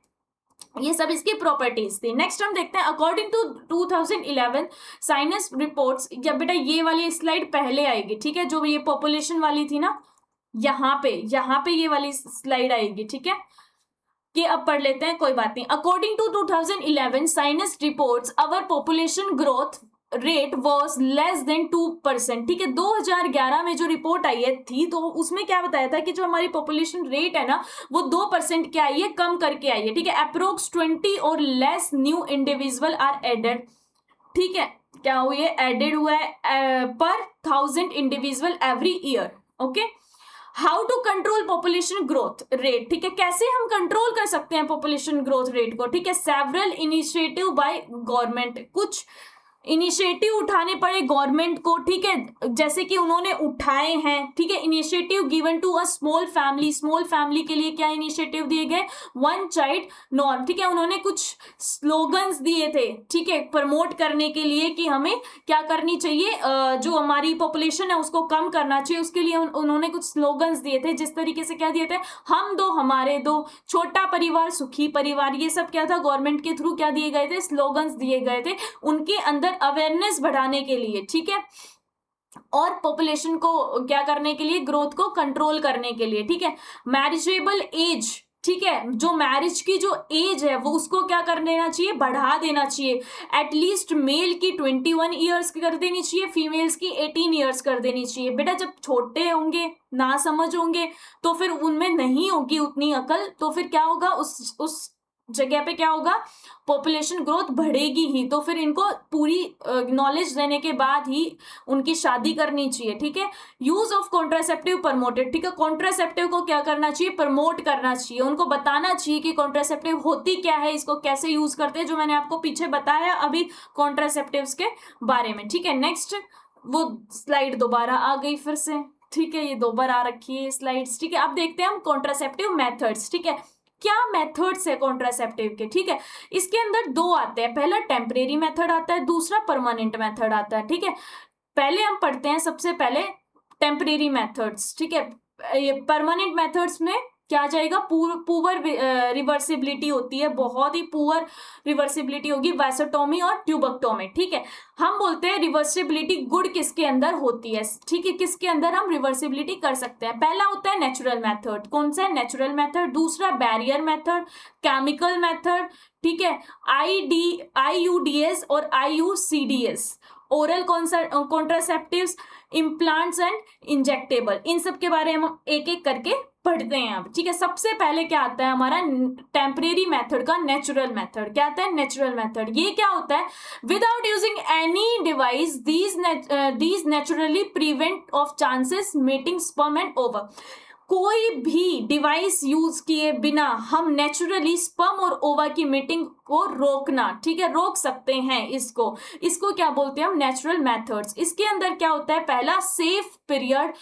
ये सब इसकी प्रॉपर्टीज थी। नेक्स्ट हम देखते हैं अकॉर्डिंग टू 2011 साइनस रिपोर्ट्स। जब बेटा ये वाली स्लाइड पहले आएगी, ठीक है, जो ये पॉपुलेशन वाली थी ना, यहाँ पे ये वाली स्लाइड आएगी, ठीक है। कि अब पढ़ लेते हैं, कोई बात नहीं। According to 2011 census reports our population growth rate was less than 2%, ठीक है। 2011 में जो रिपोर्ट आई है थी तो उसमें क्या बताया था कि जो हमारी पॉपुलेशन रेट है ना वो 2% क्या आई है, कम करके आई है, ठीक है। अप्रोक्स 20 और less new individual are added, ठीक है। क्या हुई है, एडेड हुआ है पर 1000 individual every year, okay. How to control population growth rate, ठीक है। कैसे हम कंट्रोल कर सकते हैं पॉपुलेशन ग्रोथ रेट को, ठीक है। सेवरल इनिशिएटिव बाय गवर्नमेंट, कुछ इनिशिएटिव उठाने पड़े गवर्नमेंट को, ठीक है, जैसे कि उन्होंने उठाए हैं, ठीक है। Initiative given to a small family, small family के लिए क्या इनिशिएटिव दिए गए, वन चाइल्ड नॉर्म, ठीक है। उन्होंने कुछ स्लोगन्स दिए थे, ठीक है, प्रमोट करने के लिए कि हमें क्या करनी चाहिए, जो हमारी पॉपुलेशन है उसको कम करना चाहिए, उसके लिए उन्होंने कुछ स्लोगन्स दिए थे। जिस तरीके से क्या दिए थे, हम दो हमारे दो, छोटा परिवार सुखी परिवार, ये सब क्या था, गवर्नमेंट के थ्रू क्या दिए गए थे, स्लोगन्स दिए गए थे उनके अंदर अवेयरनेस बढ़ाने के लिए, ठीक है, और पॉपुलेशन को क्या करने के लिए, ग्रोथ को कंट्रोल करने के लिए, ठीक है। मैरिजेबल एज, ठीक है, जो मैरिज की जो एज है वो उसको क्या कर देना चाहिए, बढ़ा देना चाहिए। एटलीस्ट मेल की 21 ईयर्स कर देनी चाहिए, फीमेल्स की 18 ईयर्स कर देनी चाहिए। बेटा जब छोटे होंगे, ना समझ होंगे, तो फिर उनमें नहीं होगी उतनी अकल, तो फिर क्या होगा, उस जगह पे क्या होगा, पॉपुलेशन ग्रोथ बढ़ेगी ही। तो फिर इनको पूरी नॉलेज देने के बाद ही उनकी शादी करनी चाहिए, ठीक है। यूज ऑफ कॉन्ट्रासेप्टिव प्रमोटेड, ठीक है। कॉन्ट्रासेप्टिव को क्या करना चाहिए, प्रमोट करना चाहिए, उनको बताना चाहिए कि कॉन्ट्रासेप्टिव होती क्या है, इसको कैसे यूज करते हैं, जो मैंने आपको पीछे बताया अभी कॉन्ट्रासेप्टिव्स के बारे में, ठीक है। नेक्स्ट वो स्लाइड दोबारा आ गई फिर से, ठीक है, ये दोबारा आ रखी है स्लाइड्स, ठीक है। अब देखते हैं हम कॉन्ट्रासेप्टिव मेथड्स, ठीक है, क्या मेथड्स है कॉन्ट्रासेप्टिव के, ठीक है। इसके अंदर दो आते हैं, पहला टेम्परेरी मेथड आता है, दूसरा परमानेंट मेथड आता है, ठीक है। पहले हम पढ़ते हैं सबसे पहले टेम्परेरी मेथड्स, ठीक है। ये परमानेंट मेथड्स में क्या आ जाएगा, पुअर रिवर्सिबिलिटी होती है, बहुत ही पुअर रिवर्सिबिलिटी होगी, वैसोटोमी और ट्यूबेक्टोमी, ठीक है। हम बोलते हैं रिवर्सिबिलिटी गुड किसके अंदर होती है, ठीक है, किसके अंदर हम रिवर्सिबिलिटी कर सकते हैं। पहला होता है नेचुरल मेथड, कौन सा है, नेचुरल मेथड। दूसरा बैरियर मेथड, केमिकल मेथड, ठीक है, IUDS और IUCDS, oral contraceptives, implants and injectable. इन सब के बारे में हम एक एक करके पढ़ते हैं अब, ठीक है। सबसे पहले क्या आता है हमारा टेम्परेरी मेथड का नेचुरल मेथड, क्या आता है, नेचुरल मेथड। ये क्या होता है, without using any device these naturally prevent of chances meeting sperm and ovum. कोई भी डिवाइस यूज किए बिना हम नेचुरली स्पर्म और ओवा की मीटिंग को रोकना, ठीक है, रोक सकते हैं इसको क्या बोलते हैं हम, नेचुरल मेथड्स। इसके अंदर क्या होता है, पहला सेफ पीरियड,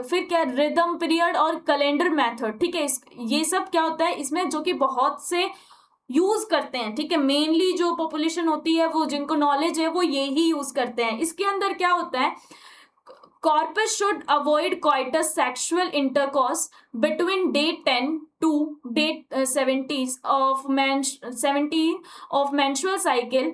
फिर क्या रिदम पीरियड और कैलेंडर मेथड, ठीक है। ये सब क्या होता है इसमें, जो कि बहुत से यूज करते हैं, ठीक है। मेनली जो पॉपुलेशन होती है, वो जिनको नॉलेज है वो यही यूज करते हैं। इसके अंदर क्या होता है, Corpus should avoid coitus sexual intercourse between day 10 to day 17 of menstrual cycle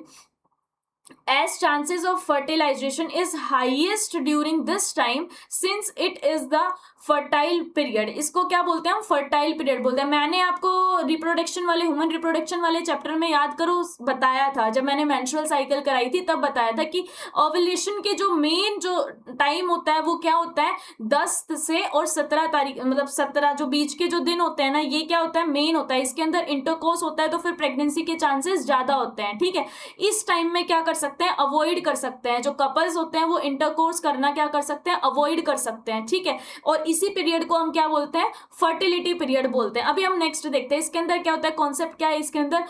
as chances of fertilization is highest during this time since it is the fertile period। इसको क्या बोलते हैं हम, fertile period बोलते हैं। मैंने आपको रिप्रोडक्शन वाले, ह्यूमन रिप्रोडक्शन वाले चैप्टर में याद करो बताया था, जब मैंने मेंस्ट्रुअल साइकिल कराई थी तब बताया था कि ओव्यूलेशन के जो मेन जो टाइम होता है वो क्या होता है, 10 से और 17 तारीख, मतलब 17 जो बीच के जो दिन होते हैं ना, ये क्या होता है, मेन होता है। इसके अंदर इंटरकोर्स होता है तो फिर प्रेगनेंसी के चांसेस ज्यादा होते हैं, ठीक है। इस टाइम में क्या कर सकते हैं, अवॉइड कर सकते हैं। जो कपल्स होते हैं वो इंटरकोर्स करना क्या कर सकते हैं, अवॉइड कर सकते हैं, ठीक है। और इसी पीरियड को हम क्या बोलते हैं, फर्टिलिटी पीरियड बोलते हैं। अभी हम नेक्स्ट देखते हैं इसके अंदर क्या होता है, कॉन्सेप्ट क्या है इसके अंदर।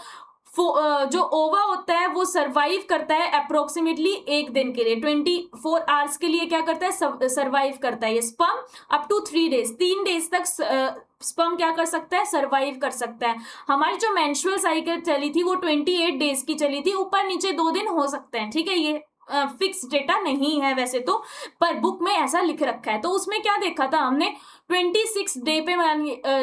जो ओवा होता है वो सरवाइव करता है अप्रोक्सीमेटली 1 दिन के लिए, 24 आवर्स के लिए क्या करता है, सरवाइव करता है। ये sperm up to 3 days, 3 days तक स्पर्म क्या कर सकता है, सरवाइव कर सकता है। हमारी जो मेंस्ट्रुअल साइकिल चली थी वो 28 डेज की चली थी, ऊपर नीचे 2 दिन हो सकते हैं, ठीक है। ये फिक्स डेटा नहीं है वैसे तो, पर बुक में ऐसा लिख रखा है। तो उसमें क्या देखा था हमने, 26 डे पे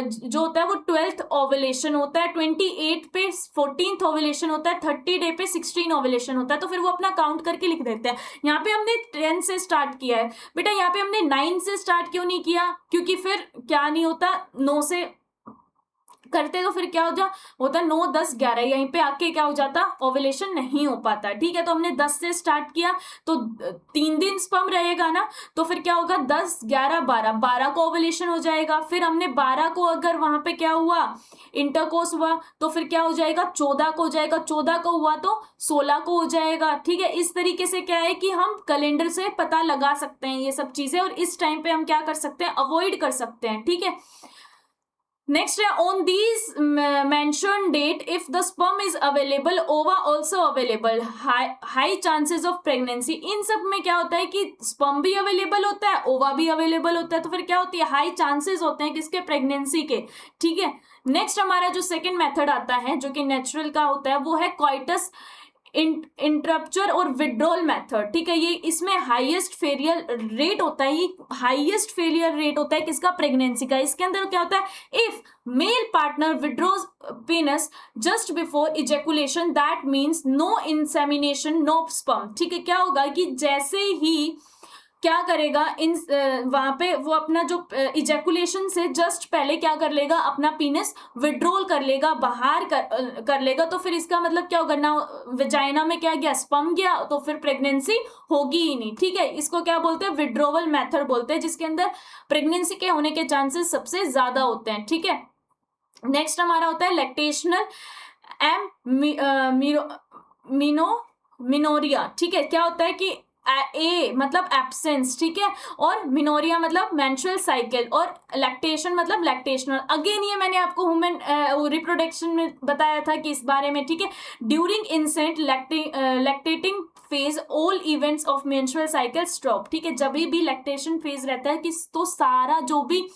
जो होता है वो 12th ओवुलेशन होता है, 28 पे 14th ओवुलेशन होता है, 30 डे पे 16 ओवुलेशन होता है। तो फिर वो अपना काउंट करके लिख देते हैं। यहाँ पे हमने 10 से स्टार्ट किया है बेटा, यहाँ पे हमने 9 से स्टार्ट क्यों नहीं किया, क्योंकि फिर क्या नहीं होता, 9 से करते तो फिर क्या होता 9, 10, 11, यहीं पे आके क्या हो जाता, ओवुलेशन नहीं हो पाता, ठीक है। तो हमने 10 से स्टार्ट किया तो 3 दिन स्पर्म रहेगा ना, तो फिर क्या होगा, 10, 11, 12 को ओवुलेशन हो जाएगा। फिर हमने 12 को अगर वहां पे क्या हुआ, इंटरकोर्स हुआ, तो फिर क्या हो जाएगा, 14 को हो जाएगा, 14 को हुआ तो 16 को हो जाएगा, ठीक है। इस तरीके से क्या है कि हम कैलेंडर से पता लगा सकते हैं ये सब चीजें, और इस टाइम पे हम क्या कर सकते हैं, अवॉइड कर सकते हैं, ठीक है। नेक्स्ट है, on these mention date if the sperm is available, ova also available, high chances of pregnancy. इन सब में क्या होता है कि स्पर्म भी अवेलेबल होता है, ओवा भी अवेलेबल होता है, तो फिर क्या होती है, हाई चांसेस होते हैं किसके, प्रेगनेंसी के, ठीक है। नेक्स्ट हमारा जो सेकेंड मेथड आता है जो कि नेचुरल का होता है वो है कॉइटस इंटरप्चर और विड्रॉल मेथड, ठीक है। ये इसमें हाईएस्ट फेलियर रेट होता है, ये हाईएस्ट फेलियर रेट होता है किसका, प्रेगनेंसी का। इसके अंदर क्या होता है, if male partner withdraws penis just before ejaculation that means no insemination no sperm, ठीक है। क्या होगा कि जैसे ही क्या करेगा, इन वहां पे वो अपना जो इजेकुलेशन से जस्ट पहले क्या कर लेगा, अपना पीनिस विड्रॉल कर लेगा, बाहर कर लेगा, तो फिर इसका मतलब क्या होगा ना, वेजाइना में क्या गया, स्पर्म गया, तो फिर प्रेगनेंसी होगी ही नहीं, ठीक है। इसको क्या बोलते हैं, विड्रॉवल मेथड बोलते हैं, जिसके अंदर प्रेगनेंसी के होने के चांसेस सबसे ज्यादा होते हैं, ठीक है। नेक्स्ट हमारा होता है लैक्टेशनल मिनोरिया, ठीक है। क्या होता है कि ए मतलब एब्सेंस, ठीक है, और मिनोरिया मतलब मेंस्ट्रुअल साइकिल, और लैक्टेशन मतलब लैक्टेशनल। अगेन ये मैंने आपको ह्यूमन रिप्रोडक्शन में बताया था कि इस बारे में, ठीक है। During infant lactating phase all events of menstrual cycle stop, ठीक है। जब भी लैक्टेशन फेज रहता है कि तो सारा जो भी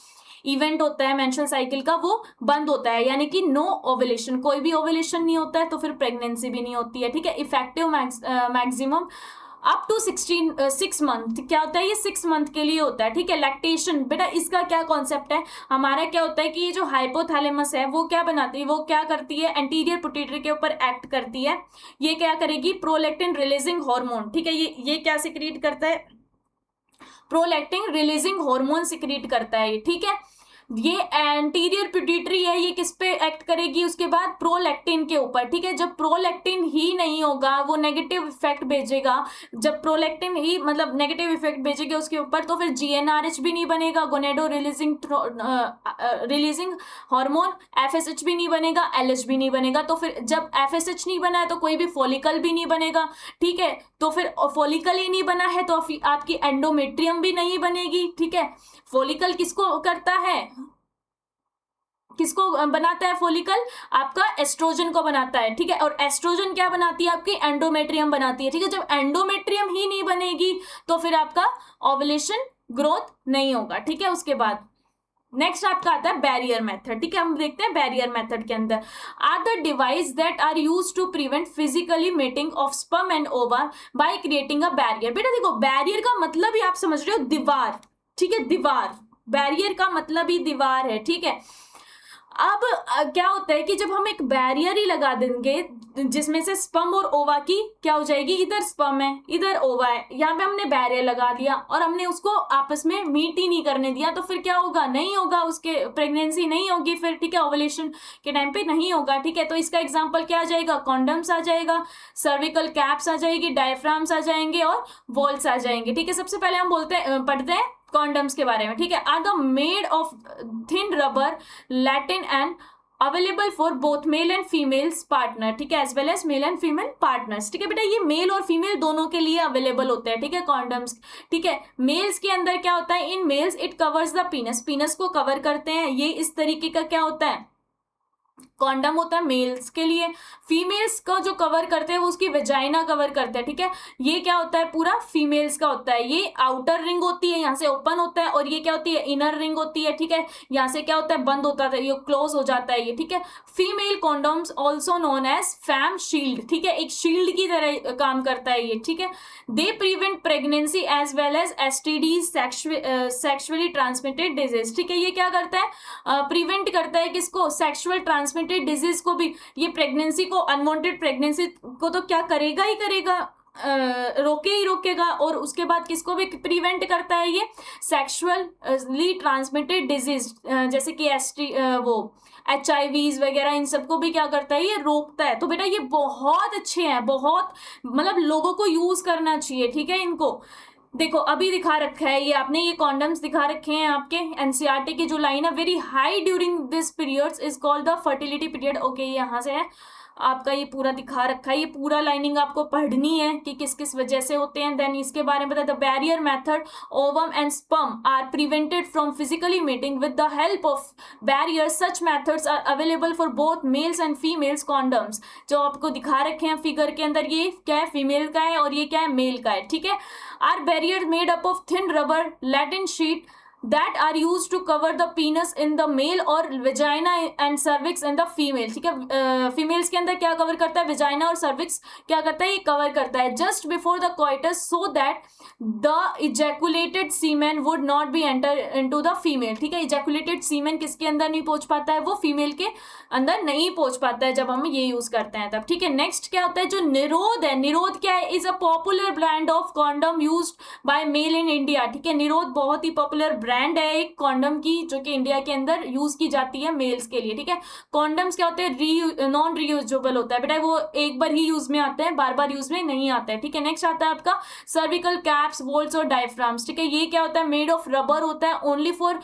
इवेंट होता है मेंस्ट्रुअल साइकिल का वो बंद होता है, यानी कि नो ओवुलेशन, कोई भी ओवुलेशन नहीं होता है, तो फिर प्रेगनेंसी भी नहीं होती है, ठीक है। Effective maximum up to 6 month, क्या होता है, ये 6 मंथ के लिए होता है, ठीक है। लैक्टेशन बेटा इसका क्या कॉन्सेप्ट है, हमारा क्या होता है कि ये जो हाइपोथैलेमस है वो क्या बनाती है, वो क्या करती है, एंटीरियर पिट्यूटरी के ऊपर एक्ट करती है। ये क्या करेगी, प्रोलैक्टिन रिलीजिंग हार्मोन, ठीक है। ये क्या सिक्रीट करता है, प्रोलैक्टिन रिलीजिंग हार्मोन सिक्रीट करता है, ठीक है। ये एंटीरियर पिट्यूटरी है, ये किस पे एक्ट करेगी, उसके बाद प्रोलैक्टिन के ऊपर, ठीक है। जब प्रोलैक्टिन ही नहीं होगा वो नेगेटिव इफेक्ट भेजेगा, जब प्रोलैक्टिन ही मतलब नेगेटिव इफेक्ट भेजेगा उसके ऊपर, तो फिर जीएनआरएच भी नहीं बनेगा, गोनेडो रिलीजिंग हार्मोन, एफएसएच भी नहीं बनेगा, एलएच भी नहीं बनेगा। तो फिर जब एफएसएच नहीं बना है तो कोई भी फॉलिकल भी नहीं बनेगा, ठीक है। तो फिर फॉलिकल ही नहीं बना है तो आपकी एंडोमेट्रियम भी नहीं बनेगी, ठीक है। फॉलिकल किसको करता है, किसको बनाता है फॉलिकल, आपका एस्ट्रोजन को बनाता है, ठीक है। और एस्ट्रोजन क्या बनाती है, आपकी एंडोमेट्रियम बनाती है, ठीक है। जब एंडोमेट्रियम ही नहीं बनेगी तो फिर आपका ओवुलेशन ग्रोथ नहीं होगा, ठीक है। उसके बाद नेक्स्ट आपका आता है बैरियर मेथड, ठीक है। हम देखते हैं बैरियर मेथड के अंदर, are the device that are used to prevent physically mating of sperm and ova by creating a barrier. बेटा देखो बैरियर का मतलब ही आप समझ रहे हो दीवार, ठीक है, दीवार, बैरियर का मतलब ही दीवार है, ठीक है। अब क्या होता है कि जब हम एक बैरियर ही लगा देंगे जिसमें से स्पर्म और ओवा की क्या हो जाएगी, इधर स्पर्म है इधर ओवा है, यहाँ पे हमने बैरियर लगा दिया और हमने उसको आपस में मीट ही नहीं करने दिया, तो फिर क्या होगा, नहीं होगा, उसके प्रेगनेंसी नहीं होगी फिर, ठीक है, ओवुलेशन के टाइम पे नहीं होगा, ठीक है। तो इसका एग्जाम्पल क्या आ जाएगा, कॉन्डम्स आ जाएगा, सर्विकल कैप्स आ जाएगी, डायफ्राम्स आ जाएंगे और वॉल्स आ जाएंगे, ठीक है। सबसे पहले हम पढ़ते हैं कॉन्डम्स के बारे में, ठीक है। Are the made of thin rubber latin and available for both male and females partner, ठीक है, as well as male and female partners, ठीक है बेटा। ये मेल और फीमेल दोनों के लिए अवेलेबल होते हैं, ठीक है, कॉन्डम्स, ठीक है। मेल्स के अंदर क्या होता है, in males it covers the पीनस, पीनस को कवर करते हैं, ये इस तरीके का क्या होता है, कॉन्डम होता है मेल्स के लिए। फीमेल्स का जो कवर करते हैं वो उसकी वेजाइना कवर करते हैं, ठीक है। ये क्या होता है, पूरा फीमेल्स का होता है, ये आउटर रिंग होती है, यहाँ से ओपन होता है, और ये क्या होती है, इनर रिंग होती है, ठीक है, यहाँ से क्या होता है, बंद होता है, ये क्लोज हो जाता है ये, ठीक है। Female condoms also known as fem shield, ठीक है, एक शील्ड की तरह काम करता है ये, ठीक है। They prevent pregnancy as well as STDs, sexually transmitted disease, ठीक है। ये क्या करता है, प्रिवेंट करता है किसको, सेक्सुअल ट्रांसमिटेड डिजीज को भी, ये प्रेगनेंसी को, अनवांटेड प्रेगनेंसी को तो क्या करेगा ही करेगा, रोके ही रोकेगा, और उसके बाद किसको भी प्रिवेंट करता है ये, सेक्सुअली ट्रांसमिटेड डिजीज, जैसे कि वो HIV वगैरह, इन सबको भी क्या करता है, ये रोकता है। तो बेटा ये बहुत अच्छे हैं, बहुत मतलब लोगों को यूज करना चाहिए, ठीक है। इनको देखो अभी दिखा रखा है, ये आपने ये कॉन्डम्स दिखा रखे हैं आपके NCERT की जो लाइन है, very high during this periods is called the fertility period, okay, यहाँ से है आपका, ये पूरा दिखा रखा है, ये पूरा लाइनिंग आपको पढ़नी है कि किस किस वजह से होते हैं। देन इसके बारे में बता, the barrier method, ovum and sperm are prevented from physically meeting with the help of barrier, such methods are available for both males and females condoms. जो आपको दिखा रखे हैं फिगर के अंदर, ये क्या है, फीमेल का है, और ये क्या है, मेल का है, ठीक है। Are barrier made up of thin rubber latin sheet that are used to cover the penis in the male और vagina and cervix in the female, ठीक है। फीमेल्स के अंदर क्या कवर करता है, वेजाइना और सर्विक्स क्या करता है, ये कवर करता है, just before the coitus, so that the ejaculated semen would not be enter into the female, ठीक है। इजैकुलेटेड सीमेन किसके अंदर नहीं पहुंच पाता है, वो फीमेल के अंदर नहीं पहुंच पाता है जब हम ये यूज करते हैं तब, ठीक है। नेक्स्ट क्या होता है, जो निरोध है, निरोध क्या है, is a popular brand of condom used by male in India, ठीक है। निरोध बहुत ही पॉपुलर ब्रांड है एक कॉन्डम की, जो कि इंडिया के अंदर यूज की जाती है मेल्स के लिए, ठीक है। कॉन्डम्स क्या होते हैं, नॉन रीयूजेबल होता है बेटा, वो एक बार ही यूज में आते हैं, बार बार यूज में नहीं आते हैं, ठीक है। नेक्स्ट आता है आपका सर्विकल कैप्स, वोल्स और डायफ्राम्स, ठीक है। ये क्या होता है, मेड ऑफ रबर होता है, only for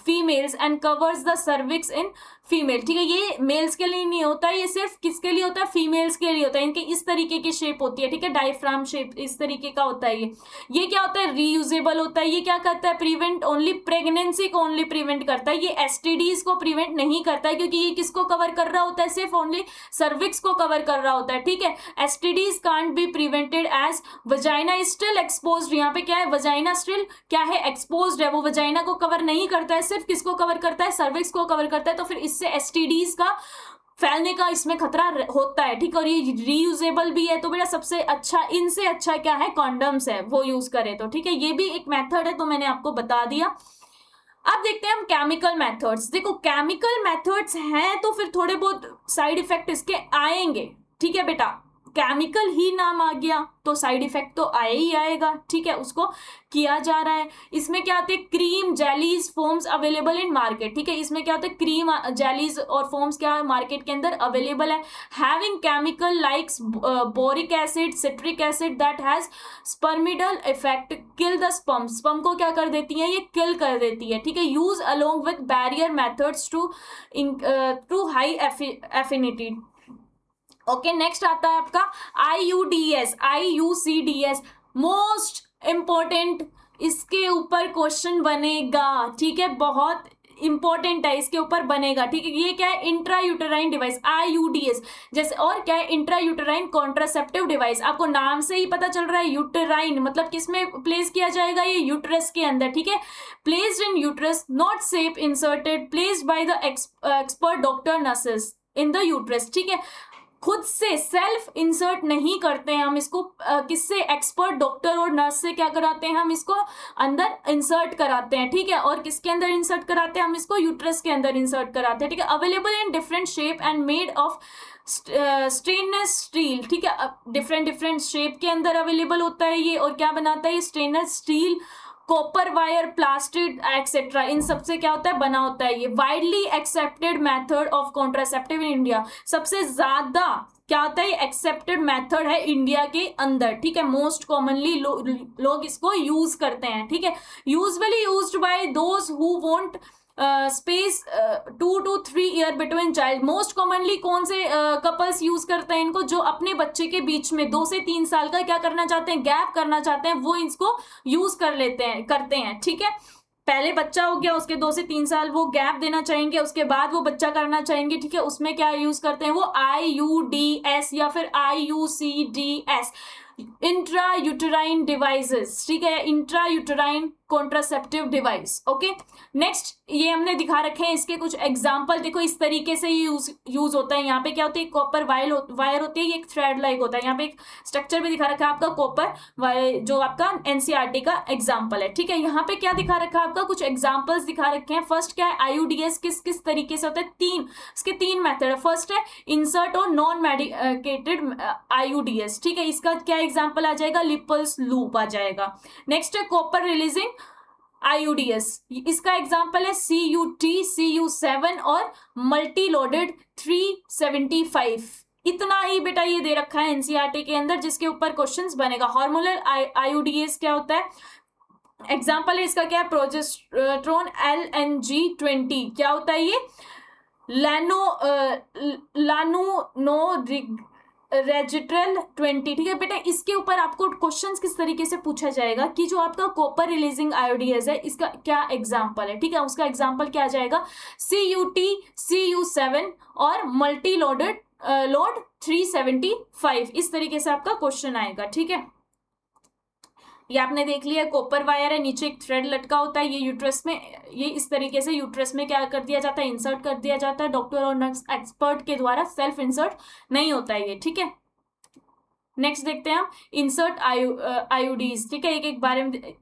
females and covers the cervix in female, ठीक है। ये मेल्स के लिए नहीं होता है, ये सिर्फ किसके लिए होता है, फीमेल्स के लिए होता है। इनके इस तरीके की शेप होती है, ठीक है, डायफ्राम शेप इस तरीके का होता है ये क्या होता है, रीयूजेबल होता है। ये क्या करता है, प्रिवेंट ओनली प्रेगनेंसी को ओनली प्रिवेंट करता है, ये STDs को प्रिवेंट नहीं करता है, क्योंकि ये किसको कवर कर रहा होता है, सिर्फ ओनली सर्विक्स को कवर कर रहा होता है, ठीक है। STDs can't be prevented as vagina is still exposed, यहाँ पे क्या है, वजाइना स्टिल क्या है, एक्सपोज्ड है, वो वजाइना को कवर नहीं करता है, सिर्फ किसको कवर करता है, सर्विक्स को कवर करता है। तो फिर इससे STDs का फैलने का इसमें खतरा होता है, ठीक है। और ये रीयूजेबल भी है, तो बेटा सबसे अच्छा, इनसे अच्छा क्या है, कॉन्डम्स है, वो यूज करें तो, ठीक है। ये भी एक मेथड है, तो मैंने आपको बता दिया। अब देखते हैं हम केमिकल मेथड्स। देखो केमिकल मेथड्स हैं तो फिर थोड़े बहुत साइड इफेक्ट इसके आएंगे, ठीक है बेटा। केमिकल ही नाम आ गया तो साइड इफेक्ट तो आए ही आएगा, ठीक है, उसको किया जा रहा है। इसमें क्या आते हैं, cream, jellies, foams available in market, ठीक है। इसमें क्या होता है, क्रीम, जेलीज और फोम्स क्या मार्केट के अंदर अवेलेबल है। Having chemical likes boric acid, citric acid that has spermicidal effect, kill the sperm, sperm को क्या कर देती है, ये किल कर देती है, ठीक है। Use along with barrier methods to high affinity, okay. Next आता है आपका IUCDs, मोस्ट इंपॉर्टेंट, इसके ऊपर क्वेश्चन बनेगा, ठीक है, बहुत इंपॉर्टेंट है, इसके ऊपर बनेगा, ठीक है। ये क्या है, इंट्रा यूटेराइन डिवाइस, IUDs, जैसे, और क्या है, इंट्रा यूटेराइन कॉन्ट्रासेप्टिव डिवाइस। आपको नाम से ही पता चल रहा है, यूटेराइन मतलब किसमें प्लेस किया जाएगा, ये यूट्रस के अंदर, ठीक है। Placed in uterus, not safe inserted, placed by the expert doctor nurses in the uterus, ठीक है। खुद से सेल्फ इंसर्ट नहीं करते हैं हम इसको, किससे, एक्सपर्ट डॉक्टर और नर्स से क्या कराते हैं, हम इसको अंदर इंसर्ट कराते हैं, ठीक है। और किसके अंदर इंसर्ट कराते हैं, हम इसको यूट्रस के अंदर इंसर्ट कराते हैं, ठीक है। Available in different shape and made of stainless steel, ठीक है। डिफरेंट डिफरेंट शेप के अंदर अवेलेबल होता है ये, और क्या बनाता है ये, stainless steel, copper wire, plastic etcetera, इन सबसे क्या होता है, बना होता है ये। Widely accepted method of contraceptive in India, सबसे ज्यादा क्या होता है, एक्सेप्टेड मेथड है इंडिया के अंदर, ठीक है। मोस्ट कॉमनली लोग इसको यूज करते हैं, ठीक है। Usually used by those who want space 2 to 3 year between child. Most commonly कौन से कपल्स यूज करते हैं इनको, जो अपने बच्चे के बीच में 2 से 3 साल का क्या करना चाहते हैं, गैप करना चाहते हैं, वो इसको यूज करते हैं, ठीक है। पहले बच्चा हो गया, उसके 2 से 3 साल वो गैप देना चाहेंगे, उसके बाद वो बच्चा करना चाहेंगे, ठीक है। उसमें क्या यूज करते हैं वो, IUDS या फिर IUCDS, इंट्रा यूटेराइन डिवाइसेस, ठीक है, intra uterine contraceptive device, okay. Next ये हमने दिखा रखे हैं इसके कुछ एग्जांपल, देखो इस तरीके से यूज होता है। यहाँ पे क्या होती है, कॉपर वायर होती है, ये एक थ्रेड लाइक होता है। यहाँ पे एक स्ट्रक्चर भी दिखा रखा है आपका कॉपर वायर, जो आपका NCERT का एग्जाम्पल है, ठीक है। यहाँ पे क्या दिखा रखा है आपका, कुछ एग्जाम्पल्स दिखा रखे हैं। फर्स्ट क्या है, IUDS किस किस तरीके से होता है, इसके 3 मेथड है। फर्स्ट है इंसर्ट और नॉन मेडिकेटेड IUDS, ठीक है। इसका क्या एग्जाम्पल आ जाएगा, लिपल्स लूप आ जाएगा। नेक्स्ट है कॉपर रिलीजिंग IUDS, इसका एग्जाम्पल है CUT, CU7 और मल्टी लोडेड 375। इतना ही बेटा ये दे रखा है NCERT के अंदर, जिसके ऊपर क्वेश्चंस बनेगा। हार्मोनल IUDS क्या होता है, एग्जाम्पल है इसका क्या है, प्रोजेस्टेरोन LNG20, क्या होता है ये, रेजिट्रल 20, ठीक है बेटा। इसके ऊपर आपको क्वेश्चंस किस तरीके से पूछा जाएगा कि जो आपका कॉपर रिलीजिंग IUDS है, इसका क्या एग्जांपल है, ठीक है। उसका एग्जांपल क्या आ जाएगा, CUT, CU7 और मल्टी लोड 375, इस तरीके से आपका क्वेश्चन आएगा, ठीक है। ये आपने देख लिया, कॉपर वायर है, नीचे एक थ्रेड लटका होता है, ये यूट्रस में, ये इस तरीके से यूट्रस में क्या कर दिया जाता है, इंसर्ट कर दिया जाता है, डॉक्टर और नर्स एक्सपर्ट के द्वारा, सेल्फ इंसर्ट नहीं होता है ये, ठीक है। नेक्स्ट देखते हैं हम इंसर्ट IUDs, ठीक है। एक एक बारे में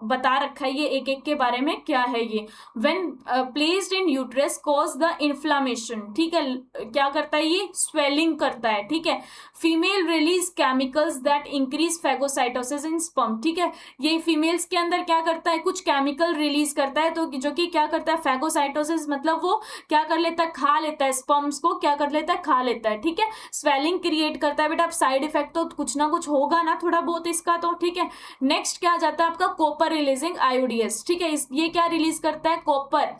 बता रखा है ये, एक एक के बारे में क्या है ये। When placed in uterus cause the inflammation, ठीक है, क्या करता है ये, स्वेलिंग करता है, ठीक है। Female release chemicals that increase phagocytosis in sperm, ठीक है। ये फीमेल्स के अंदर क्या करता है, कुछ केमिकल रिलीज करता है, तो जो कि क्या करता है, फैगोसाइटोसिस मतलब वो क्या कर लेता है, खा लेता है, स्पर्म्स को क्या कर लेता है, खा लेता है, ठीक है। स्वेलिंग क्रिएट करता है बेटा। अब साइड इफेक्ट तो कुछ ना कुछ होगा ना थोड़ा बहुत इसका, तो ठीक है। नेक्स्ट क्या आ जाता है आपका, कॉपर रिलीजिंग IUDS, ठीक है। ये क्या रिलीज करता है, कॉपर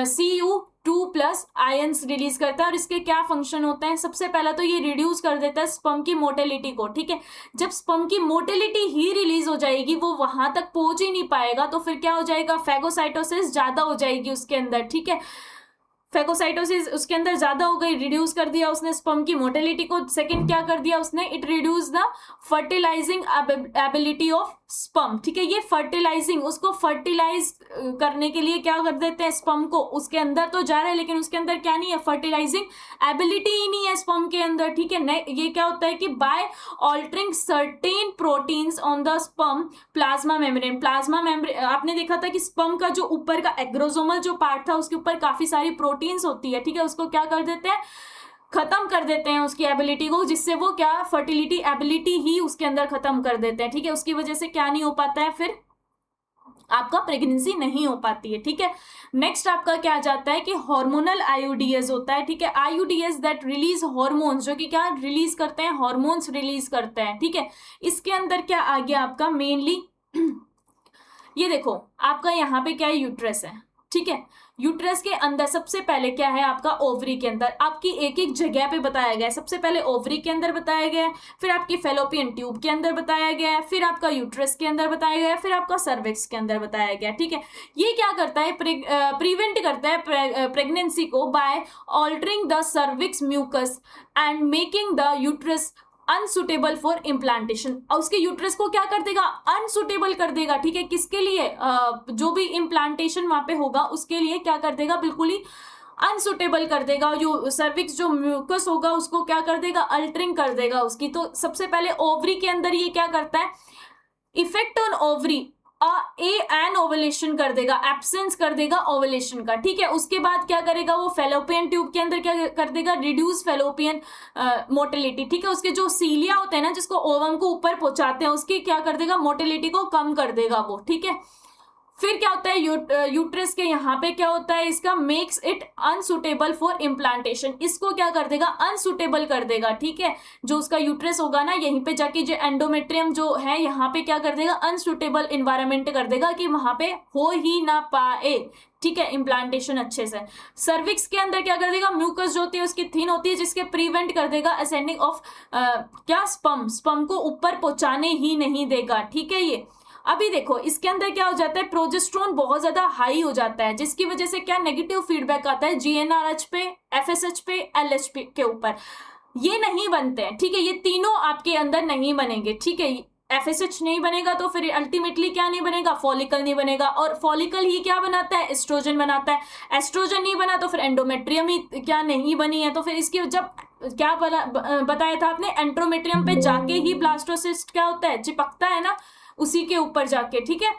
Cu2+ आयंस रिलीज करता है, और इसके क्या फंक्शन होते हैं, सबसे पहला तो ये रिड्यूस कर देता है स्पर्म की मोटिलिटी को, ठीक है। जब स्पर्म की मोटिलिटी ही रिलीज हो जाएगी, वो वहां तक पहुंच ही नहीं पाएगा, तो फिर क्या हो जाएगा, फैगोसाइटोसिस ज्यादा हो जाएगी उसके अंदर, ठीक है। फैगोसाइटोसिस उसके अंदर ज्यादा हो गई, रिड्यूस कर दिया उसने स्पर्म की मोटिलिटी को। सेकंड क्या कर दिया उसने, it reduce the fertilising ability of sperm, ठीक है। ये फर्टिलाइजिंग, उसको फर्टिलाइज करने के लिए क्या कर देते हैं, स्पर्म को, उसके अंदर तो जा रहा है लेकिन उसके अंदर क्या नहीं है, फर्टिलाइजिंग एबिलिटी ही नहीं है स्पर्म के अंदर, ठीक है। ये क्या होता है कि by altering certain proteins on the sperm plasma membrane, आपने देखा था कि स्पर्म का जो ऊपर का एग्रोसोमल जो पार्ट था, उसके ऊपर काफी सारी प्रोटीन्स होती है, ठीक है। उसको क्या कर देते हैं, खत्म कर देते हैं उसकी एबिलिटी को, जिससे वो क्या, फर्टिलिटी एबिलिटी ही उसके अंदर खत्म कर देते हैं, ठीक है। उसकी वजह से क्या नहीं हो पाता है, फिर आपका प्रेगनेंसी नहीं हो पाती है, ठीक है। नेक्स्ट आपका क्या आ जाता है कि हार्मोनल IUDS होता है, ठीक है। IUDS दैट रिलीज हार्मोन्स, जो कि क्या रिलीज करते हैं, हार्मोन्स रिलीज करते हैं, ठीक है। इसके अंदर क्या आ गया आपका, मेनली ये देखो आपका यहाँ पे क्या है, यूट्रस है, ठीक है। यूट्रस के अंदर सबसे पहले क्या है आपका, ओवरी के अंदर आपकी एक एक जगह पे बताया गया है। सबसे पहले ओवरी के अंदर बताया गया है, फिर आपकी फेलोपियन ट्यूब के अंदर बताया गया है, फिर आपका यूट्रस के अंदर बताया गया है, फिर आपका सर्विक्स के अंदर बताया गया, ठीक है। ये क्या करता है, प्रिवेंट करता है प्रेगनेंसी को by altering the cervix mucus and making the uterus unsuitable for implantation. और उसके यूट्रस को क्या कर देगा, अनसुटेबल कर देगा, ठीक है। किसके लिए, जो भी इम्प्लांटेशन वहां पे होगा उसके लिए क्या कर देगा, बिल्कुल ही अनसुटेबल कर देगा, जो सर्विक्स जो म्यूकस होगा उसको क्या कर देगा, अल्टरिंग कर देगा उसकी। तो सबसे पहले ओवरी के अंदर ये क्या करता है, effect on ovary an ovulation कर देगा, एब्सेंस कर देगा ओवुलेशन का, ठीक है। उसके बाद क्या करेगा वो, फेलोपियन ट्यूब के अंदर क्या कर देगा, रिड्यूस फेलोपियन मोटिलिटी, ठीक है। उसके जो सीलिया होते हैं ना, जिसको ओवम को ऊपर पहुंचाते हैं, उसकी क्या कर देगा, मोटिलिटी को कम कर देगा वो, ठीक है। फिर क्या होता है, यूट्रस के यहाँ पे क्या होता है इसका, makes it unsuitable for implantation, इसको क्या कर देगा, अनसुटेबल कर देगा, ठीक है। जो उसका यूट्रस होगा ना, यहीं पे जाके जो एंडोमेट्रियम जो है यहाँ पे क्या कर देगा, अनसुटेबल इन्वायरमेंट कर देगा कि वहां पे हो ही ना पाए, ठीक है, इम्प्लांटेशन अच्छे से। सर्विक्स के अंदर क्या कर देगा, म्यूकस जो होती है उसकी थिन होती है, जिसके प्रिवेंट कर देगा असेंडिंग ऑफ क्या, स्पर्म को ऊपर पहुंचाने ही नहीं देगा, ठीक है। ये अभी देखो इसके अंदर क्या हो जाता है, प्रोजेस्टेरोन बहुत ज्यादा हाई हो जाता है, जिसकी वजह से क्या नेगेटिव फीडबैक आता है जीएनआरएच पे, एफएसएच पे, एलएच के ऊपर, ये नहीं बनते हैं, ठीक है। ये तीनों आपके अंदर नहीं बनेंगे, ठीक है। एफएसएच नहीं बनेगा तो फिर अल्टीमेटली क्या नहीं बनेगा, फॉलिकल नहीं बनेगा, और फॉलिकल ही क्या बनाता है, एस्ट्रोजन बनाता है। एस्ट्रोजन नहीं बना तो फिर एंडोमेट्रियम ही क्या नहीं बनी है, तो फिर इसकी जब क्या बताया था आपने, एंड्रोमेट्रियम पे जाके ही ब्लास्टोसिस्ट क्या होता है, चिपकता है ना उसी के ऊपर जाके, ठीक है।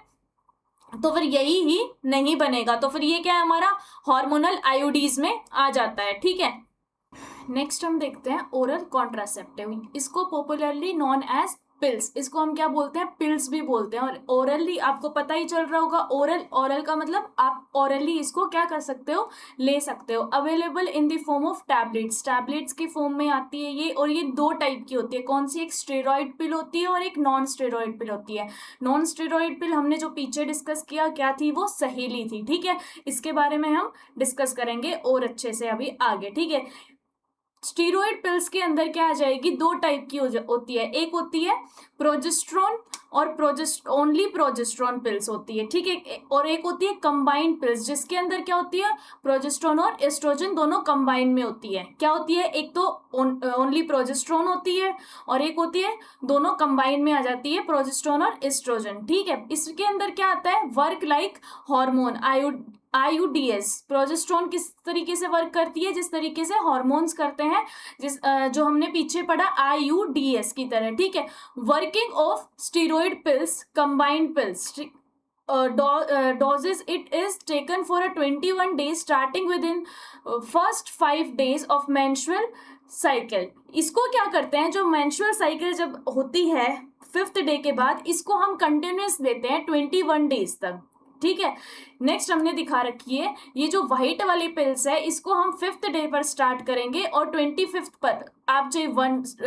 तो फिर यही ही नहीं बनेगा, तो फिर ये क्या है, हमारा हार्मोनल आयोडीज में आ जाता है, ठीक है। नेक्स्ट हम देखते हैं ओरल कॉन्ट्रासेप्टिव, इसको पॉपुलरली नॉन एज पिल्स, इसको हम क्या बोलते हैं, पिल्स भी बोलते हैं। और ओरली आपको पता ही चल रहा होगा, ओरल का मतलब आप ओरली इसको क्या कर सकते हो, ले सकते हो। Available in the form of tablets, tablets की फॉर्म में आती है ये, और ये दो टाइप की होती है, कौन सी, एक स्टेरॉइड पिल होती है और एक नॉन स्टेरॉइड पिल होती है। नॉन स्टेरॉइड पिल हमने जो पीछे डिस्कस किया क्या थी, वो सहेली थी, ठीक है। इसके बारे में हम डिस्कस करेंगे और अच्छे से अभी आगे, ठीक है। स्टीरॉइड पिल्स के अंदर क्या आ जाएगी, दो टाइप की होती है, एक होती है प्रोजेस्ट्रॉन और ओनली प्रोजेस्ट्रॉन पिल्स होती है, ठीक है। और एक होती है कंबाइंड पिल्स, जिसके अंदर क्या होती है, प्रोजेस्ट्रॉन और एस्ट्रोजन दोनों कंबाइन में होती है। क्या होती है, एक तो ओनली प्रोजेस्ट्रॉन होती है और एक होती है दोनों कंबाइन में आ जाती है, प्रोजेस्ट्रॉन और एस्ट्रोजन, ठीक है। इसके अंदर क्या आता है, वर्क लाइक हार्मोन, आईयूडीएस। प्रोजेस्ट्रॉन किस तरीके से वर्क करती है, जिस तरीके से हार्मोन्स करते हैं, जो हमने पीछे पढ़ा आईयूडीएस की तरह, ठीक है। Working of steroid pills, combined pills, doses it is taken for a 21 days starting within first 5 days of menstrual cycle। इसको क्या करते हैं, जो menstrual cycle जब होती है 5th डे के बाद, इसको हम कंटिन्यूस देते हैं 21 डेज तक, ठीक है। नेक्स्ट हमने दिखा रखी है, ये जो व्हाइट वाली पिल्स है, इसको हम 5th डे पर स्टार्ट करेंगे और 25th पर आप जो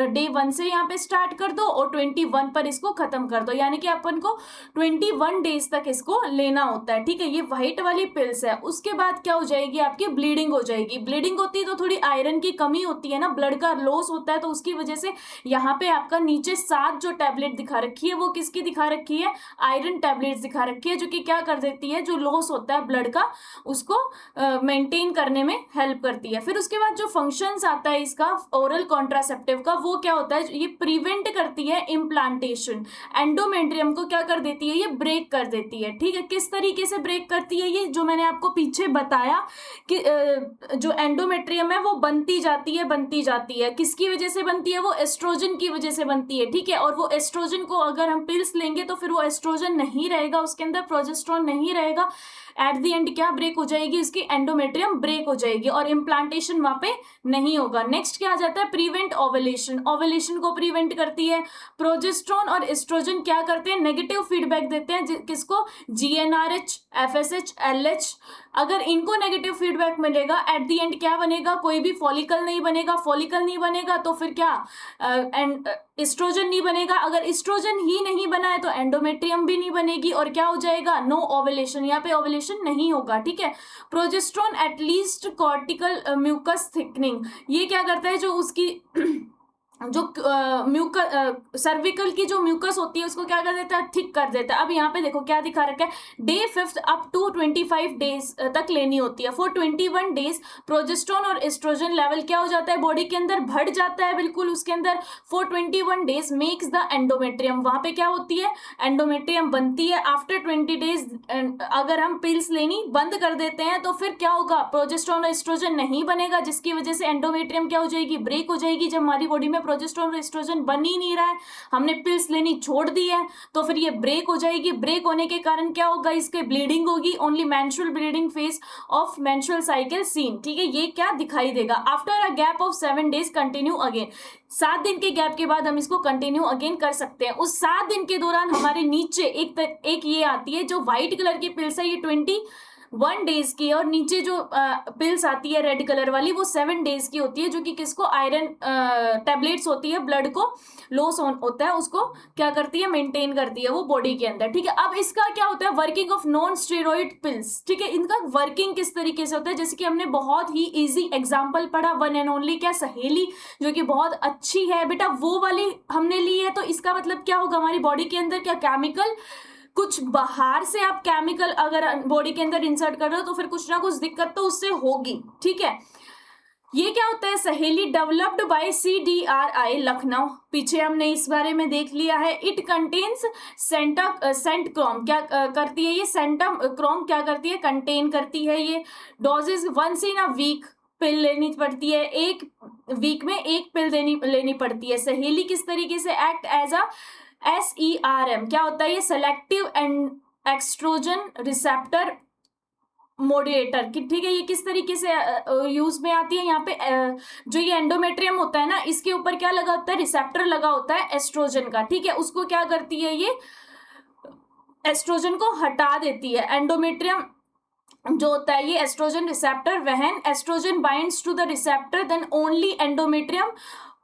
डे 1 से यहाँ पे स्टार्ट कर दो और 21 पर इसको खत्म कर दो, यानी कि अपन को 21 डेज तक इसको लेना होता है, ठीक है। ये व्हाइट वाली पिल्स है। उसके बाद क्या हो जाएगी, आपकी ब्लीडिंग हो जाएगी। ब्लीडिंग होती है तो थोड़ी आयरन की कमी होती है ना, ब्लड का लॉस होता है, तो उसकी वजह से यहाँ पे आपका नीचे 7 जो टैबलेट दिखा रखी है, वो किसकी दिखा रखी है, आयरन टैबलेट्स दिखा रखी है, जो कि क्या कर देती है, जो लॉस होता है ब्लड का, उसको मेंटेन करने में हेल्प करती है। फिर उसके बाद जो फंक्शंस आता है इसका ओरल कॉन्ट्रासेप्टिव का, वो क्या होता है, ये प्रिवेंट करती है इम्प्लांटेशन, एंडोमेट्रियम को क्या कर देती है, ये ब्रेक कर देती है, ठीक है। किस तरीके से ब्रेक करती है, ये जो मैंने आपको पीछे बताया कि जो एंडोमेट्रियम है वो बनती जाती है, किसकी वजह से बनती है, वो एस्ट्रोजन की वजह से बनती है, ठीक है। और वो एस्ट्रोजन को अगर हम पिल्स लेंगे तो फिर वो एस्ट्रोजन नहीं रहेगा, उसके अंदर प्रोजेस्टेरोन नहीं रहेगा, एट द एंड क्या ब्रेक हो जाएगी, उसकी एंडोमेट्रियम ब्रेक हो जाएगी और इम्प्लांटेशन वहां पे नहीं होगा। नेक्स्ट क्या आ जाता है, प्रिवेंट ओवुलेशन, ओवुलेशन को प्रिवेंट करती है। प्रोजेस्टेरोन और एस्ट्रोजन क्या करते हैं, नेगेटिव फीडबैक देते हैं, किसको, जीएनआरएच, एफएसएच, एलएच। अगर इनको नेगेटिव फीडबैक मिलेगा, एट द एंड क्या बनेगा, कोई भी फॉलिकल नहीं बनेगा, तो फिर क्या, एस्ट्रोजन नहीं बनेगा। अगर एस्ट्रोजन ही नहीं बना है तो एंडोमेट्रियम भी नहीं बनेगी और क्या हो जाएगा, नो ओवुलेशन, यहाँ पे ओवुलेशन नहीं होगा, ठीक है। Progesterone at least cortical mucus thickening, ये क्या करता है, जो उसकी जो सर्विकल की जो म्यूकस होती है उसको क्या कर देता है, थिक कर देता है। अब यहाँ पे देखो क्या दिखा रखा है, डे 5 अप टू 25 डेज तक लेनी होती है। फॉर 21 डेज प्रोजेस्टेरोन और एस्ट्रोजन लेवल क्या हो जाता है, बॉडी के अंदर बढ़ जाता है बिल्कुल उसके अंदर। For 21 days makes the endometrium, वहां पे क्या होती है, एंडोमेट्रियम बनती है। आफ्टर 20 डेज अगर हम पिल्स लेनी बंद कर देते हैं तो फिर क्या होगा, प्रोजेस्टेरोन और एस्ट्रोजन नहीं बनेगा, जिसकी वजह से एंडोमेट्रियम क्या हो जाएगी, ब्रेक हो जाएगी। जब हमारी बॉडी में प्रोजेस्टेरोन और एस्ट्रोजन बन ही नहीं रहा है, हमने पिल्स लेनी छोड़ दी है, तो फिर ये ब्रेक हो जाएगी। ब्रेक होने के कारण क्या होगा, इसके ब्लीडिंग होगी। Only menstrual bleeding phase of menstrual cycle seen, ठीक है, ये क्या दिखाई देगा। After a gap of 7 days continue again, 7 दिन के गैप के बाद हम इसको कंटिन्यू अगेन कर सकते हैं। उस 7 दिन के दौरान हमारे नीचे एक ये आती है जो व्हाइट कलर की पिल्स है, ये 21 डेज की है, और नीचे जो पिल्स आती है रेड कलर वाली वो 7 डेज की होती है, जो कि किसको, आयरन टेबलेट्स होती है, ब्लड को लॉस होता है उसको क्या करती है, मेंटेन करती है वो बॉडी के अंदर, ठीक है। अब इसका क्या होता है, working of non steroid pills, ठीक है, इनका वर्किंग किस तरीके से होता है, जैसे कि हमने बहुत ही इजी एग्जांपल पढ़ा, वन एंड ओनली क्या, सहेली, जो कि बहुत अच्छी है बेटा, वो वाली हमने ली है। तो इसका मतलब क्या होगा, हमारी बॉडी के अंदर क्या केमिकल, कुछ बाहर से आप केमिकल अगर बॉडी के अंदर इंसर्ट कर रहे हो तो फिर कुछ ना कुछ दिक्कत तो उससे होगी, ठीक है। ये क्या होता है, सहेली, डेवलप्ड बाय CDRI लखनऊ, पीछे हमने इस बारे में देख लिया है। इट कंटेन्स सेंट क्रोम, क्या करती है ये, सेंटम क्रोम क्या करती है, कंटेन करती है ये। Doses once in a week pill लेनी पड़ती है, एक वीक में एक पिल लेनी पड़ती है। सहेली किस तरीके से एक्ट एज अ SERM, क्या होता है ये, सेलेक्टिव एंड एक्सट्रोजन रिसेप्टर मॉड्यूलेटर, ठीक है, ये किस तरीके से यूज में आती है। यहाँ पे जो ये एंडोमेट्रियम होता है ना, इसके ऊपर क्या लगा होता है, रिसेप्टर लगा होता है एस्ट्रोजन का, ठीक है, उसको क्या करती है ये, एस्ट्रोजन को हटा देती है। एंडोमेट्रियम जो होता है ये oestrogen receptor, when oestrogen binds to the receptor then only endometrium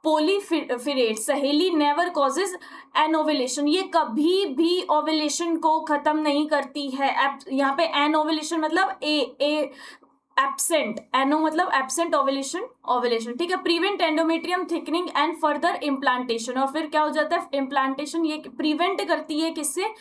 proliferate, Saheli never causes an ovulation, ये कभी भी ओवुलेशन को खत्म नहीं करती है। यहाँ पे एन ओवुलेशन मतलब एब्सेंट, एनो मतलब एब्सेंट ओवुलेशन, ठीक है। Prevent endometrium thickening and further implantation, और फिर क्या हो जाता है, इम्प्लांटेशन ये प्रिवेंट करती है, किससे,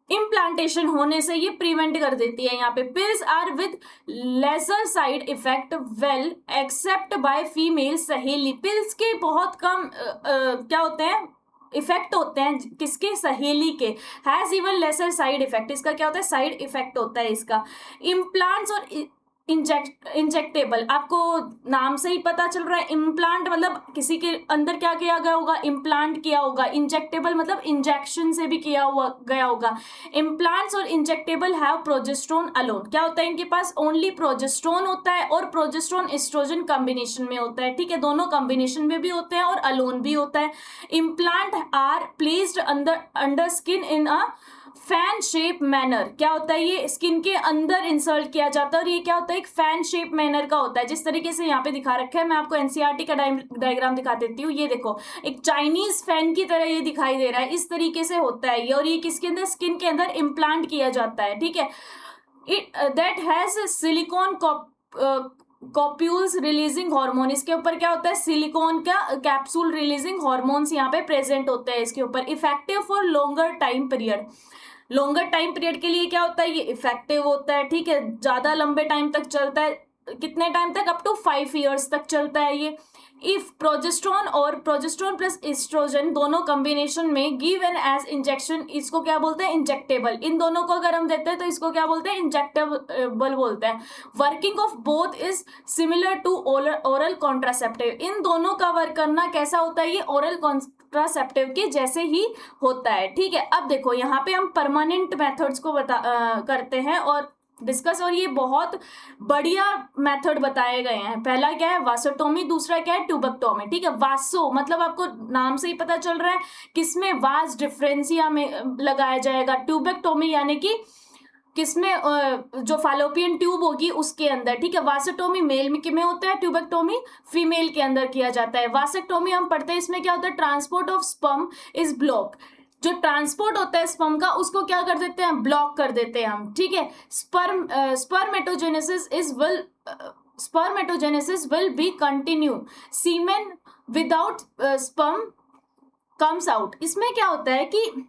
इम्प्लांटेशन होने से ये प्रिवेंट कर देती है। यहाँ पे pills are with lesser side effect well accept by female Saheli, pills के बहुत कम क्या होते हैं, इफेक्ट होते हैं, किसके, सहेली के। Has even laser side effect, इसका क्या होता है, साइड इफेक्ट होता है इसका। इम्प्लांट्स और इंजेक्टेबल, आपको नाम से ही पता चल रहा है, इम्प्लांट मतलब किसी के अंदर क्या किया गया होगा, इम्प्लांट किया होगा। इंजेक्टेबल मतलब इंजेक्शन से भी किया हुआ गया होगा। इम्प्लांट्स और इंजेक्टेबल हैव प्रोजेस्टेरोन अलोन, क्या होता है इनके पास, ओनली प्रोजेस्टेरोन होता है, और प्रोजेस्टेरोन एस्ट्रोजन कॉम्बिनेशन में होता है, ठीक है, दोनों कॉम्बिनेशन में भी होते हैं और अलोन भी होता है। Implant are placed under skin in a fan shape manner, क्या होता है ये, स्किन के अंदर इंसर्ट किया जाता है, और ये क्या होता है, एक फैन शेप मैनर का होता है, जिस तरीके से यहाँ पे दिखा रखा है। मैं आपको NCERT का डायग्राम दिखा देती हूँ, ये देखो एक चाइनीज फैन की तरह ये दिखाई दे रहा है, इस तरीके से होता है ये, और ये किसके अंदर, स्किन के अंदर इम्प्लांट किया जाता है, ठीक है। It that has silicone capsules releasing hormone, इसके ऊपर क्या होता है, सिलिकॉन का कैप्सूल रिलीजिंग हार्मोन्स यहाँ पे प्रेजेंट होते हैं इसके ऊपर। Effective for longer time period, longer time period के लिए क्या होता है, ये इफेक्टिव होता है, ठीक है, ज्यादा लंबे टाइम तक चलता है, कितने टाइम तक, अप टू 5 years तक चलता है ये। इफ प्रोजेस्टेरोन और प्रोजेस्टेरोन प्लस एस्ट्रोजन दोनों कॉम्बिनेशन में गिव एन एज इंजेक्शन, इसको क्या बोलते हैं, इंजेक्टेबल, इन दोनों को अगर हम देते हैं तो इसको क्या बोलते हैं, इंजेक्टेबल बोलते हैं। Working of both is similar to oral contraceptive, इन दोनों का वर्क करना कैसा होता है, ये ओरल कॉन्ट्रासेप्टिव के जैसे ही होता है, ठीक है। अब देखो यहाँ पे हम परमानेंट मेथड्स को करते हैं और डिस्कस, और ये बहुत बढ़िया मेथड बताए गए हैं। पहला क्या है, वासोटोमी, दूसरा क्या है, ट्यूबेक्टोमी, ठीक है। वासो मतलब आपको नाम से ही पता चल रहा है किसमें, वास डिफरेंसिया में लगाया जाएगा। ट्यूबेक्टोमी यानी कि किसमें, जो फालोपियन ट्यूब होगी उसके अंदर, ठीक है। वासेक्टोमी मेल में होता है, ट्यूबेक्टोमी फीमेल के अंदर किया जाता है। वासेक्टोमी हम पढ़ते हैं, इसमें क्या होता है, transport of sperm is block, जो ट्रांसपोर्ट होता है स्पर्म का उसको क्या कर देते हैं, ब्लॉक कर देते हैं हम, ठीक है। Spermatogenesis will be continue, semen without sperm comes out. इसमें क्या होता है कि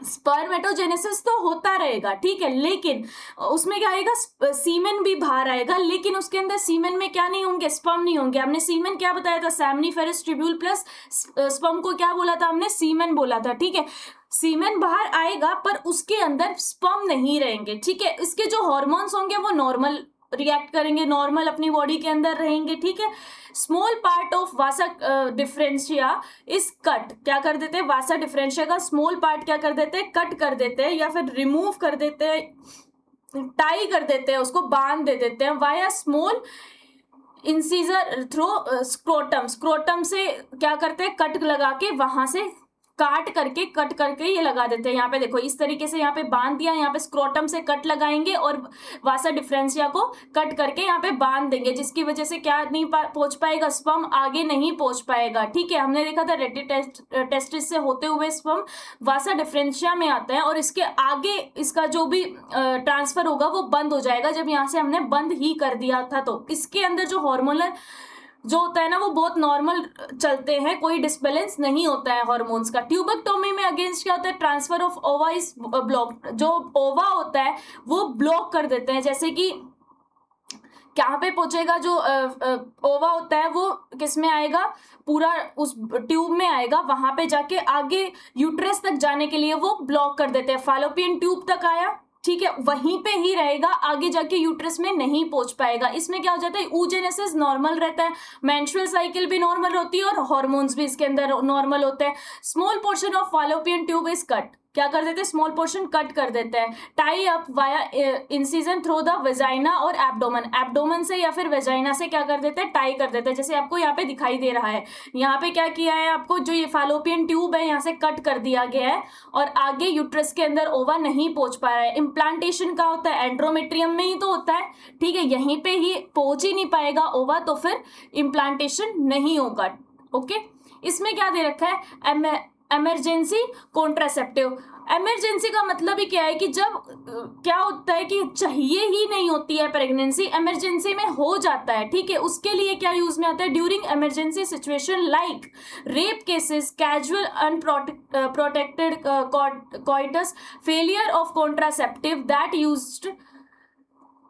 स्पर्मेटोजेनेसिस तो होता रहेगा, ठीक है, लेकिन उसमें क्या आएगा, सीमेन भी बाहर आएगा, लेकिन उसके अंदर सीमेन में क्या नहीं होंगे, स्पर्म नहीं होंगे। हमने सीमेन क्या बताया था, सेमनीफेरस ट्यूब्यूल प्लस स्पर्म को क्या बोला था हमने, सीमेन बोला था, ठीक है। सीमेन बाहर आएगा पर उसके अंदर स्पर्म नहीं रहेंगे, ठीक है। इसके जो हॉर्मोन्स होंगे वो नॉर्मल रिएक्ट करेंगे, नॉर्मल अपनी बॉडी के अंदर रहेंगे, ठीक है। Small part of Vasa differentia is cut, क्या कर देते हैं, वासा डिफरेंशिया का स्मॉल पार्ट क्या कर देते हैं, कट कर देते हैं या फिर रिमूव कर देते हैं, टाई कर देते हैं, उसको बांध दे देते हैं via small incisor through scrotum. Scrotum से क्या करते हैं, कट लगा के वहां से कट करके ये लगा देते हैं। यहाँ पे देखो इस तरीके से यहाँ पे बांध दिया, यहाँ पे स्क्रोटम से कट लगाएंगे और वासा डिफरेंशिया को कट करके यहाँ पे बांध देंगे, जिसकी वजह से क्या नहीं पहुंच पाएगा, स्पर्म आगे नहीं पहुंच पाएगा, ठीक है। हमने देखा था रेटी टेस्टिस से होते हुए स्पर्म वासा डिफरेंशिया में आता है और इसके आगे इसका जो भी ट्रांसफर होगा वो बंद हो जाएगा जब यहाँ से हमने बंद ही कर दिया था। तो इसके अंदर जो हार्मोनल जो होता है ना वो बहुत नॉर्मल चलते हैं, कोई डिसबैलेंस नहीं होता है हार्मोन्स का। ट्यूबेक्टोमी में अगेंस्ट क्या होता है, ट्रांसफर ऑफ ओवा इज ब्लॉक। जो ओवा होता है वो ब्लॉक कर देते हैं, जैसे कि कहाँ पे पहुंचेगा, जो ओवा होता है वो किस में आएगा, पूरा उस ट्यूब में आएगा, वहां पे जाके आगे यूट्रस तक जाने के लिए वो ब्लॉक कर देते हैं। फैलोपियन ट्यूब तक आया, ठीक है, वहीं पे ही रहेगा, आगे जाके यूट्रस में नहीं पहुंच पाएगा। इसमें क्या हो जाता है, oogenesis नॉर्मल रहता है, मेंस्ट्रुअल साइकिल भी नॉर्मल होती है और हार्मोन्स भी इसके अंदर नॉर्मल होते हैं। Small portion of fallopian tube is cut, क्या कर देते हैं, स्मॉल पोर्शन कट कर देते हैं। Tie up via incision through the vagina और एब्डोमेन, एब्डोमेन से या फिर वेजाइना से क्या कर देते हैं, टाई कर देते हैं, जैसे आपको यहाँ पे दिखाई दे रहा है। यहाँ पे क्या किया है, आपको जो ये फैलोपियन ट्यूब है यहाँ से कट कर दिया गया है और आगे यूट्रस के अंदर ओवा नहीं पहुंच पा रहा है। इम्प्लांटेशन का होता है एंड्रोमेट्रियम में ही तो होता है, ठीक है, यहीं पे ही पहुंच ही नहीं पाएगा ओवा, तो फिर इम्प्लांटेशन नहीं होगा, ओके। इसमें क्या दे रखा है, इमरजेंसी कॉन्ट्रासेप्टिव। इमरजेंसी का मतलब ही क्या है कि जब क्या होता है कि चाहिए ही नहीं होती है प्रेगनेंसी, इमरजेंसी में हो जाता है, ठीक है, उसके लिए क्या यूज में आता है, during emergency situation like rape cases, casual unprotected coitus, failure of contraceptive that used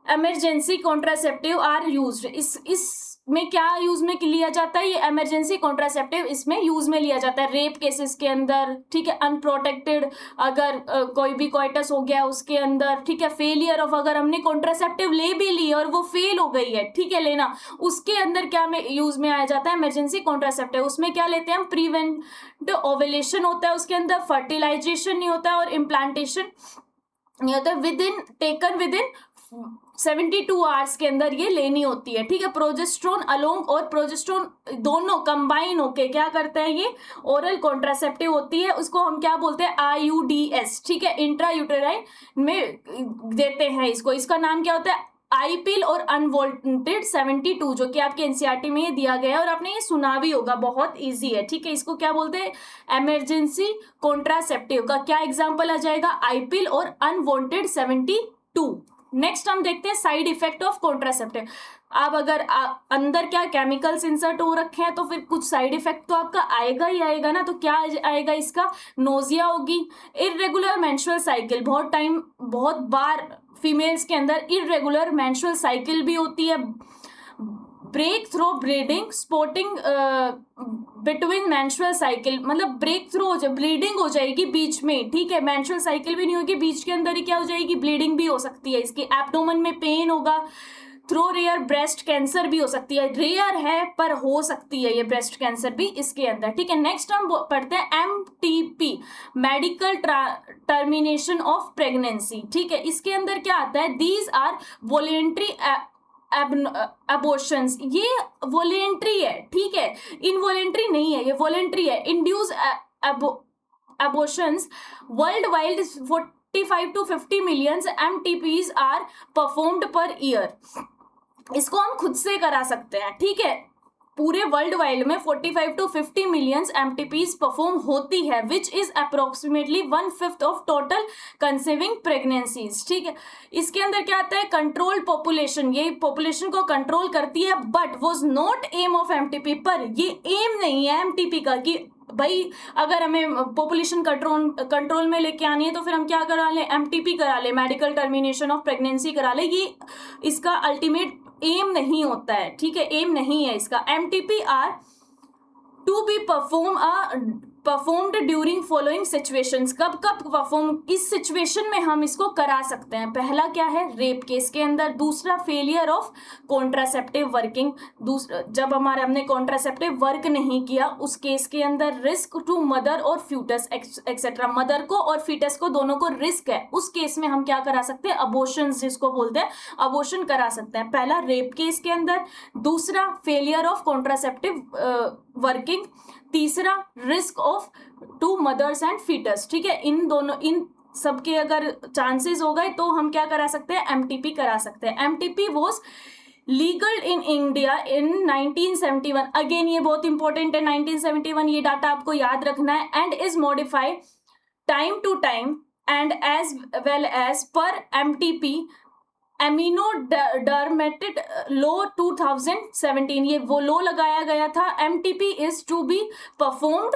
emergency contraceptive are used. इस में क्या यूज में लिया जाता है, ये इमरजेंसी कॉन्ट्रासेप्टिव इसमें यूज में लिया जाता है रेप केसेस के अंदर, ठीक है, अनप्रोटेक्टेड अगर कोई भी कोइटस हो गया उसके अंदर, ठीक है, फेलियर ऑफ अगर हमने कॉन्ट्रासेप्टिव ले भी ली और वो फेल हो गई है, ठीक है, लेना, उसके अंदर क्या में यूज में आया जाता है, इमरजेंसी कॉन्ट्रासेप्टिव। उसमें क्या लेते हैं हम, प्रिवेंट ओवुलेशन होता है उसके अंदर, फर्टिलाइजेशन नहीं होता है और इम्प्लांटेशन नहीं होता है, टेकन विद इन 72 आवर्स के अंदर ये लेनी होती है, ठीक है। प्रोजेस्ट्रोन अलोंग और प्रोजेस्ट्रोन दोनों कंबाइन होके क्या करते हैं, ये ओरल कॉन्ट्रासेप्टिव होती है, उसको हम क्या बोलते हैं, IUDs, ठीक है, इंट्रा यूटेराइन में देते हैं इसको। इसका नाम क्या होता है, आईपिल और अनवांटेड 72, जो कि आपके एनसीईआरटी में ये दिया गया है और आपने ये सुना भी होगा, बहुत इजी है, ठीक है। इसको क्या बोलते हैं, इमरजेंसी कॉन्ट्रासेप्टिव का क्या एग्जांपल आ जाएगा, आईपिल और अनवांटेड 72। नेक्स्ट हम देखते हैं साइड इफेक्ट ऑफ कॉन्ट्रासेप्टिव। अब अगर अंदर क्या केमिकल्स इंसर्ट हो रखे हैं तो फिर कुछ साइड इफेक्ट तो आपका आएगा ही आएगा ना, तो क्या आएगा इसका, नोजिया होगी, इररेगुलर मेंस्ट्रुअल साइकिल, बहुत बार फीमेल्स के अंदर इररेगुलर मेंस्ट्रुअल साइकिल भी होती है, breakthrough bleeding, spotting between menstrual cycle, मतलब ब्रेक थ्रू हो जाए, ब्लीडिंग हो जाएगी बीच में, ठीक है, मेंस्ट्रुअल साइकिल भी नहीं होगी, बीच के अंदर ही क्या हो जाएगी, ब्लीडिंग भी हो सकती है इसकी, एब्डोमेन में पेन होगा, थ्रो रेयर ब्रेस्ट कैंसर भी हो सकती है, रेयर है पर हो सकती है ये ब्रेस्ट कैंसर भी इसके अंदर, ठीक है। नेक्स्ट हम पढ़ते हैं MTP, medical termination of pregnancy, ठीक है। इसके अंदर क्या आता है, दीज आर वॉलेंट्री अबॉर्शंस, ये वॉलेंट्री है, ठीक है, इनवॉलेंट्री नहीं है, ये वॉलेंट्री है। Induce abortions worldwide 45 to 50 million MTPs are performed per year. इसको हम खुद से करा सकते हैं, ठीक है, पूरे वर्ल्ड वाइड में 45 to 50 मिलियंस एमटीपीज परफॉर्म होती है, which is approximately 1/5 of total conceiving pregnancies. ठीक है, इसके अंदर क्या आता है, कंट्रोल पॉपुलेशन, ये पॉपुलेशन को कंट्रोल करती है, but was not aim of MTP, पर ये एम नहीं है एमटीपी का कि भाई अगर हमें पॉपुलेशन कंट्रोल में लेके आनी है तो फिर हम क्या करा लें, एमटीपी करा लें, मेडिकल टर्मिनेशन ऑफ प्रेगनेंसी करा लें, ये इसका अल्टीमेट एम नहीं होता है। ठीक है, एम नहीं है इसका। MTP are to be performed during following situations, कब कब परफॉर्म, इस सिचुएशन में हम इसको करा सकते हैं। पहला क्या है, रेप केस के अंदर। दूसरा, फेलियर ऑफ कॉन्ट्रासेप्टिव वर्किंग, दूसरा जब हमने कॉन्ट्रासेप्टिव वर्क नहीं किया उस केस के अंदर। रिस्क टू मदर और फ्यूटस एक्सेट्रा, मदर को और फीटस को दोनों को रिस्क है, उस केस में हम क्या करा सकते हैं, अबॉर्शन जिसको बोलते हैं, अबॉर्शन करा सकते हैं। पहला रेप केस के अंदर, दूसरा फेलियर ऑफ कॉन्ट्रासेप्टिव वर्किंग, तीसरा risk of to mothers and foetus. ठीक है, इन सबके अगर चांसेस हो गए तो हम क्या करा सकते हैं, एमटीपी करा सकते हैं। MTP was legal in India in 1971, again ये बहुत इंपॉर्टेंट है, 1971, ये डाटा आपको याद रखना है। And is modified time to time and as well as पर एमटीपी एमिनोडर्मेटिड लॉ 2017, ये वो लॉ लगाया गया था। MTP is to be performed,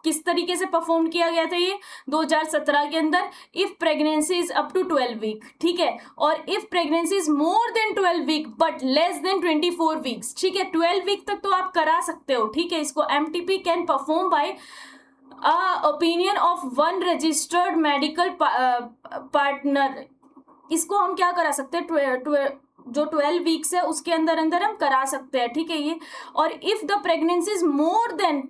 किस तरीके से परफॉर्म किया गया था ये 2017 के अंदर, if pregnancy is up to 12 week. ठीक है, और if pregnancy is more than 12 week but less than 24 weeks. ठीक है, 12 वीक तक तो आप करा सकते हो। ठीक है, इसको MTP can perform by opinion of one registered medical partner, इसको हम क्या करा सकते हैं, जो 12 वीक्स है उसके अंदर हम करा सकते हैं। ठीक है, ये, और if the pregnancy is more then,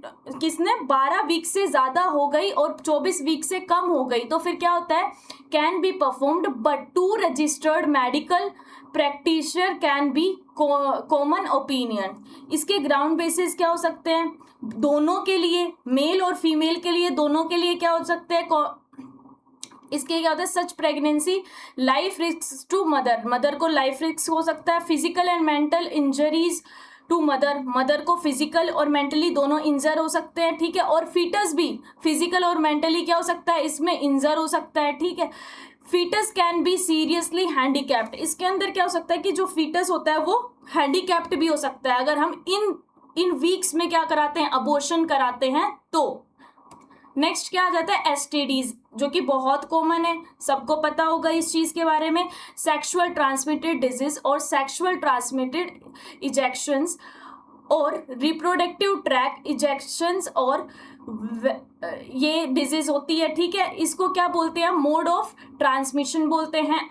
किसने 12 वीक से ज्यादा हो गई और 24 वीक से कम हो गई तो फिर क्या होता है, can be performed but 2 registered medical practitioner can be common opinion. इसके ग्राउंड बेसिस क्या हो सकते हैं, दोनों के लिए, मेल और फीमेल के लिए, दोनों के लिए क्या हो सकते हैं, इसके क्या होता है, such pregnancy life risk to mother, mother को लाइफ रिस्क हो सकता है। Physical and mental injuries to mother, mother को फिजिकल और मेंटली दोनों इंजर हो सकते हैं। ठीक है, और फीटस भी फिजिकल और मेंटली क्या हो सकता है, इसमें इंजर हो सकता है। ठीक है, foetus can be seriously handicapped, इसके अंदर क्या हो सकता है कि जो फीटस होता है वो हैंडीकैप्ड भी हो सकता है अगर हम इन वीक्स में क्या कराते हैं, अबॉर्शन कराते हैं तो। नेक्स्ट क्या आ जाता है, एसटीडीज, जो कि बहुत कॉमन है, सबको पता होगा इस चीज के बारे में। सेक्सुअल ट्रांसमिटेड डिजीज और सेक्सुअल ट्रांसमिटेड इजेक्शंस और रिप्रोडक्टिव ट्रैक इजेक्शंस, और ये डिजीज होती है। ठीक है, इसको क्या बोलते हैं, मोड ऑफ ट्रांसमिशन बोलते हैं।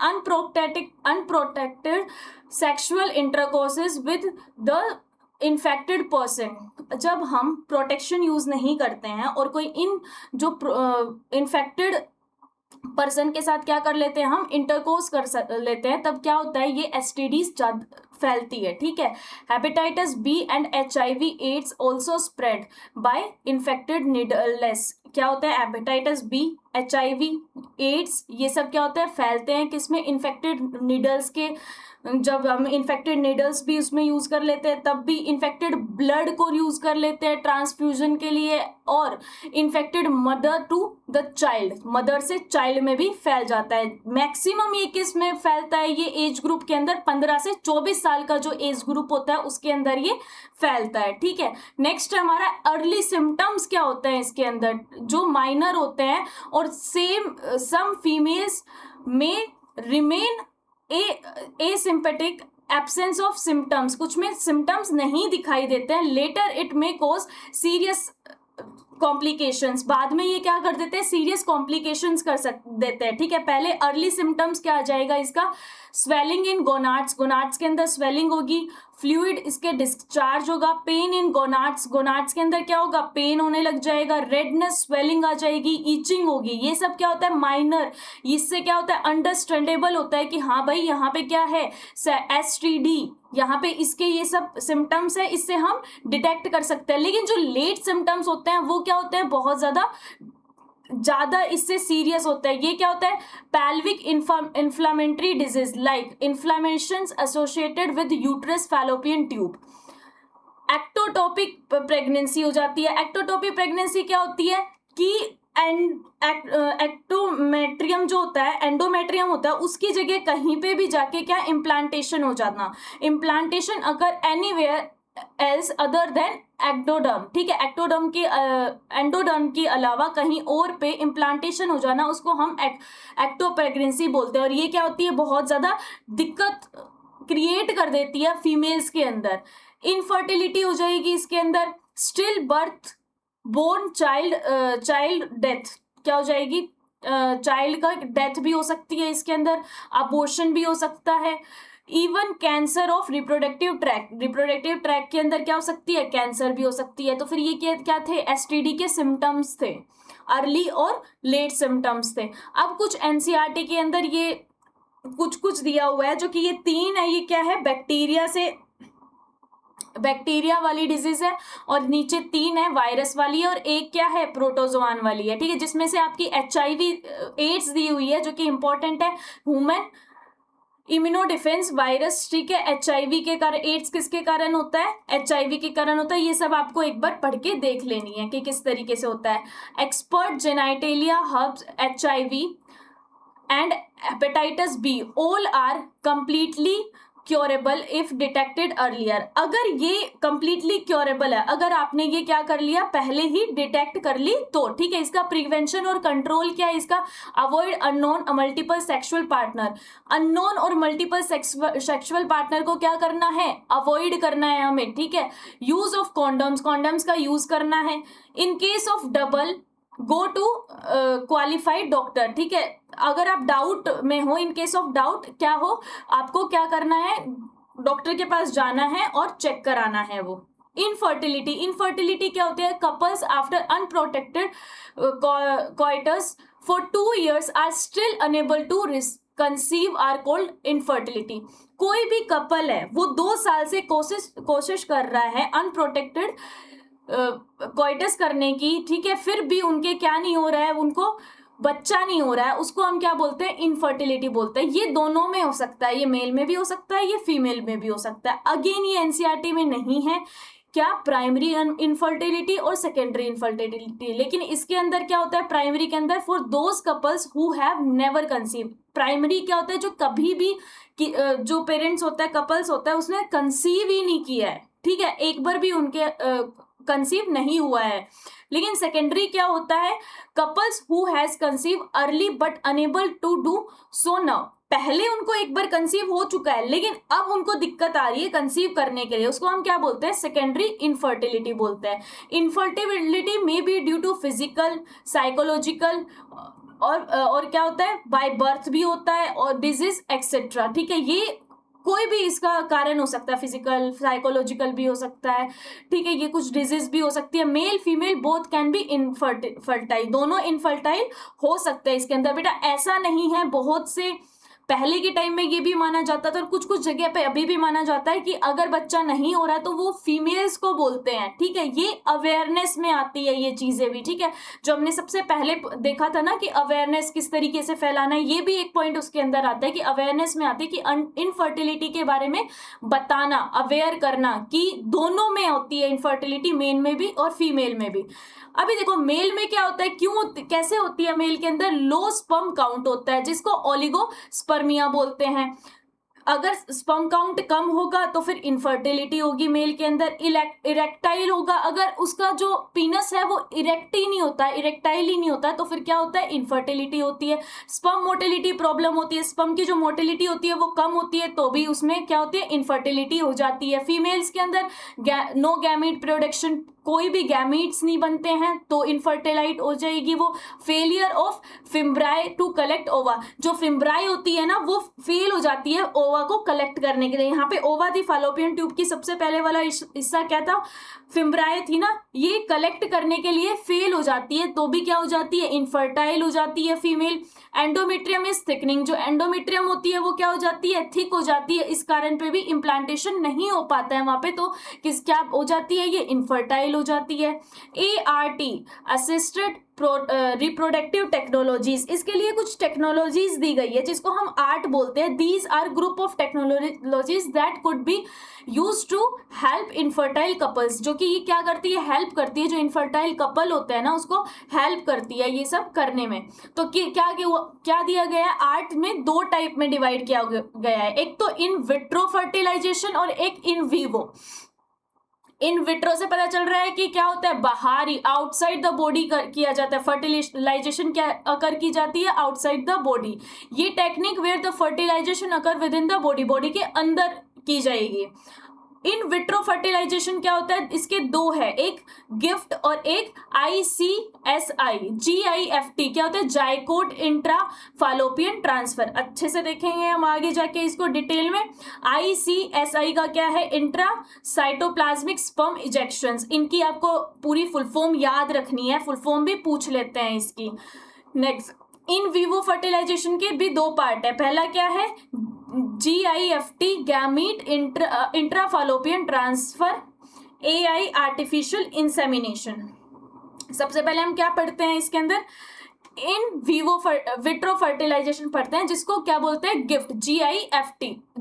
Unprotected sexual intercourses with the infected person, जब हम प्रोटेक्शन यूज नहीं करते हैं और कोई जो इन्फेक्टेड पर्सन के साथ क्या कर लेते हैं, हम इंटरकोर्स कर लेते हैं, तब क्या होता है, ये एसटीडीज फैलती है। ठीक है, hepatitis B and HIV AIDS also spread by infected needleless, क्या होता है, हेपेटाइटिस बी, HIV एड्स, ये सब क्या होता है, फैलते हैं किसमें, इन्फेक्टेड नीडल्स के, जब हम इन्फेक्टेड नीडल्स भी उसमें यूज कर लेते हैं, तब भी इन्फेक्टेड ब्लड को यूज कर लेते हैं ट्रांसफ्यूजन के लिए, और infected mother to the child, mother से चाइल्ड में भी फैल जाता है। मैक्सिमम ये किस में फैलता है, ये एज ग्रुप के अंदर 15 से 24 साल का जो एज ग्रुप होता है उसके अंदर ये फैलता है। ठीक है, नेक्स्ट हमारा अर्ली सिम्टम्स क्या होते हैं, इसके अंदर जो माइनर होते हैं, और सम फीमेल्स में remain asymptomatic absence of symptoms, कुछ में सिम्टम्स नहीं दिखाई देते हैं। Later it may cause serious complications, बाद में ये क्या कर देते हैं, सीरियस कॉम्प्लिकेशंस देते हैं। ठीक है, पहले अर्ली सिम्टम्स क्या आ जाएगा इसका, स्वेलिंग इन गोनाड्स, गोनाड्स के अंदर स्वेलिंग होगी, फ्लूइड इसके डिस्चार्ज होगा, पेन इन गोनाड्स, गोनाड्स के अंदर क्या होगा, पेन होने लग जाएगा, रेडनेस, स्वेलिंग आ जाएगी, ईचिंग होगी। ये सब क्या होता है, माइनर, इससे क्या होता है, अंडरस्टैंडेबल होता है कि हाँ भाई यहाँ पे क्या है, STD, यहाँ पे इसके ये सब सिम्टम्स है, इससे हम डिटेक्ट कर सकते हैं। लेकिन जो लेट सिम्टम्स होते हैं वो क्या होते हैं, बहुत ज्यादा इससे सीरियस होता है। ये क्या होता है, पैल्विक एक्टोटॉपिक प्रेगनेंसी हो जाती है। एक्टोटॉपिक प्रेगनेंसी क्या होती है कि एक्टोमेट्रियम जो होता है, एंडोमेट्रियम होता है, उसकी जगह कहीं पे भी जाके क्या इम्प्लांटेशन हो जाना, इम्प्लांटेशन अगर anywhere else other than ectoderm, ठीक है, एक्टोडर्म के एंडोडर्म के अलावा कहीं और पे इम्प्लांटेशन हो जाना, उसको हम एक्टो प्रेगनेंसी बोलते हैं। और ये क्या होती है, बहुत ज्यादा दिक्कत क्रिएट कर देती है फीमेल्स के अंदर। इनफर्टिलिटी हो जाएगी इसके अंदर, stillbirth, born child death, क्या हो जाएगी, चाइल्ड का डेथ भी हो सकती है इसके अंदर, अबॉर्शन भी हो सकता है, even cancer of reproductive tract के अंदर क्या हो सकती है, कैंसर भी हो सकती है। तो फिर ये क्या थे, एसटीडी के सिम्टम्स थे, अर्ली और लेट सिम्टम्स थे। अब कुछ एनसीईआरटी के अंदर ये कुछ दिया हुआ है, जो कि ये 3 है, ये क्या है, बैक्टीरिया वाली डिजीज है, और नीचे 3 है वायरस वाली है, और एक क्या है, प्रोटोजोआन वाली है, ठीक है, जिसमें से आपकी एचआईवी एड्स दी हुई है, जो कि इंपॉर्टेंट है, ह्यूमन इम्यूनो डिफेंस वायरस, ठीक है, एचआईवी के कारण, एड्स किसके कारण होता है, एचआईवी के कारण होता है। ये सब आपको एक बार पढ़ के देख लेनी है कि किस तरीके से होता है। Expert genitalia hubs, HIV and hepatitis B all are completely curable if detected earlier. अगर ये कंप्लीटली क्योरेबल है, अगर आपने ये क्या कर लिया, पहले ही डिटेक्ट कर ली तो, ठीक है। इसका प्रिवेंशन और कंट्रोल क्या है, इसका avoid unknown multiple sexual partner, unknown और मल्टीपल सेक्सुअल पार्टनर को क्या करना है, अवॉइड करना है हमें, ठीक है। यूज ऑफ कॉन्डम्स का यूज करना है। In case of double go to qualified doctor, ठीक है। अगर आप डाउट में हो, इन केस ऑफ डाउट क्या हो, आपको क्या करना है, डॉक्टर के पास जाना है और चेक कराना है वो। इनफर्टिलिटी क्या होती है, couples after unprotected coitus for 2 years are still unable to conceive are called infertility. कोई भी कपल है, वो 2 साल से कोशिश कर रहा है अनप्रोटेक्टेड कोइटस करने की, ठीक है, फिर भी उनके क्या नहीं हो रहा है, उनको बच्चा नहीं हो रहा है, उसको हम क्या बोलते हैं, इनफर्टिलिटी बोलते हैं। ये दोनों में हो सकता है, ये मेल में भी हो सकता है, ये फीमेल में भी हो सकता है। अगेन ये एनसीईआरटी में नहीं है, क्या, प्राइमरी इनफर्टिलिटी और सेकेंडरी इनफर्टिलिटी। लेकिन इसके अंदर क्या होता है, प्राइमरी के अंदर for those couples who have never conceive. Primary क्या होता है, जो कभी भी जो पेरेंट्स होता है, कपल्स होता है, उसने कंसीव ही नहीं किया है, ठीक है, एक बार भी उनके कंसीव नहीं हुआ है। लेकिन सेकेंडरी क्या होता है, couples who has conceive early but unable to do so now. पहले उनको एक बार कंसीव हो चुका है, लेकिन अब उनको दिक्कत आ रही है कंसीव करने के लिए, उसको हम क्या बोलते हैं, सेकेंडरी इनफर्टिलिटी बोलते हैं। Infertility may be due to physical, psychological, और क्या होता है, बाय बर्थ भी होता है, और डिजीज एक्सेट्रा, ठीक है। ये कोई भी इसका कारण हो सकता है, फिजिकल, साइकोलॉजिकल भी हो सकता है, ठीक है, ये कुछ डिजीज भी हो सकती है। Male female both can be infertile, दोनों इनफर्टाइल हो सकते हैं इसके अंदर। बेटा ऐसा नहीं है, बहुत से पहले के टाइम में ये भी माना जाता था, और कुछ कुछ जगह पे अभी भी माना जाता है कि अगर बच्चा नहीं हो रहा है तो वो फीमेल्स को बोलते हैं, ठीक है। ये अवेयरनेस में आती है ये चीजें भी, ठीक है, जो हमने सबसे पहले देखा था ना कि अवेयरनेस किस तरीके से फैलाना है, ये भी एक पॉइंट उसके अंदर आता है कि अवेयरनेस में आती है कि इनफर्टिलिटी के बारे में बताना, अवेयर करना कि दोनों में होती है इनफर्टिलिटी, मेल में भी और फीमेल में भी। अभी देखो मेल में क्या होता है, कैसे होती है, मेल के अंदर लो स्पर्म काउंट होता है, जिसको ओलिगोस्पर्मिया बोलते हैं। अगर स्पर्म काउंट कम होगा तो फिर इनफर्टिलिटी होगी मेल के अंदर। इरेक्टाइल होगा, अगर उसका जो पीनस है वो इरेक्ट ही नहीं होता है, इरेक्टाइल ही नहीं होता है, तो फिर क्या होता है, इनफर्टिलिटी होती है। स्पर्म मोटिलिटी प्रॉब्लम होती है, स्पर्म की जो मोटिलिटी होती है वो कम होती है, तो भी उसमें क्या होती है, इनफर्टिलिटी हो जाती है। फीमेल्स के अंदर नो गैमीट प्रोडक्शन, कोई भी गैमीट्स नहीं बनते हैं, तो इनफर्टिलाइट हो जाएगी वो। फेलियर ऑफ फिम्ब्राई टू कलेक्ट ओवा, जो फिम्ब्राई होती है ना वो फेल हो जाती है ओवा को कलेक्ट करने के लिए। यहाँ पे ओवा थी, फालोपियन ट्यूब की सबसे पहले वाला हिस्सा क्या था, फिम्ब्राई थी ना, ये कलेक्ट करने के लिए फेल हो जाती है, तो भी क्या हो जाती है, इनफर्टाइल हो जाती है फीमेल। एंडोमेट्रियम इज थिकनिंग, जो एंडोमेट्रियम होती है वो क्या हो जाती है, थिक हो जाती है, इस कारण पे भी इम्प्लांटेशन नहीं हो पाता है वहां पे, तो क्या हो जाती है, ये इनफर्टाइल हो जाती है। ART असिस्टेड रिप्रोडक्टिव टेक्नोलॉजीज, इसके लिए कुछ टेक्नोलॉजीज दी गई है जिसको हम आर्ट बोलते हैं। These are group of technologies that could be use to help infertile couples, जो कि ये क्या करती है, हेल्प करती है, जो इनफर्टाइल कपल होता है ना उसको हेल्प करती है ये सब करने में। तो क्या दिया गया है, आर्ट में दो टाइप में डिवाइड किया गया है, एक तो इन विट्रो फर्टिलाइजेशन और एक इन वीवो। इन विट्रो से पता चल रहा है कि क्या होता है, बाहरी आउटसाइड द बॉडी किया जाता है, फर्टिलाइजेशन क्या अकर की जाती है आउटसाइड द बॉडी। ये technique where the fertilization occur within the body, body के अंदर की जाएगी। इन विट्रो फर्टिलाइजेशन क्या होता है, इसके दो है, एक गिफ्ट और एक ICSI GIFT, क्या होता है, जाइकोट इंट्रा फालोपियन ट्रांसफर। अच्छे से देखेंगे हम आगे जाके इसको डिटेल में। ICSI का क्या है, इंट्रा साइटोप्लाज्मिक स्पर्म इजेक्शंस, इनकी आपको पूरी फुल फॉर्म याद रखनी है, फुल फॉर्म भी पूछ लेते हैं इसकी। नेक्स्ट, इन विवो फर्टिलाइजेशन के भी दो पार्ट है, पहला क्या है GIFT gamete intrafallopian transfer, AI artificial insemination. सबसे पहले हम क्या पढ़ते हैं इसके अंदर, इन विट्रो फर्टिलाइजेशन पढ़ते हैं जिसको क्या बोलते हैं, gift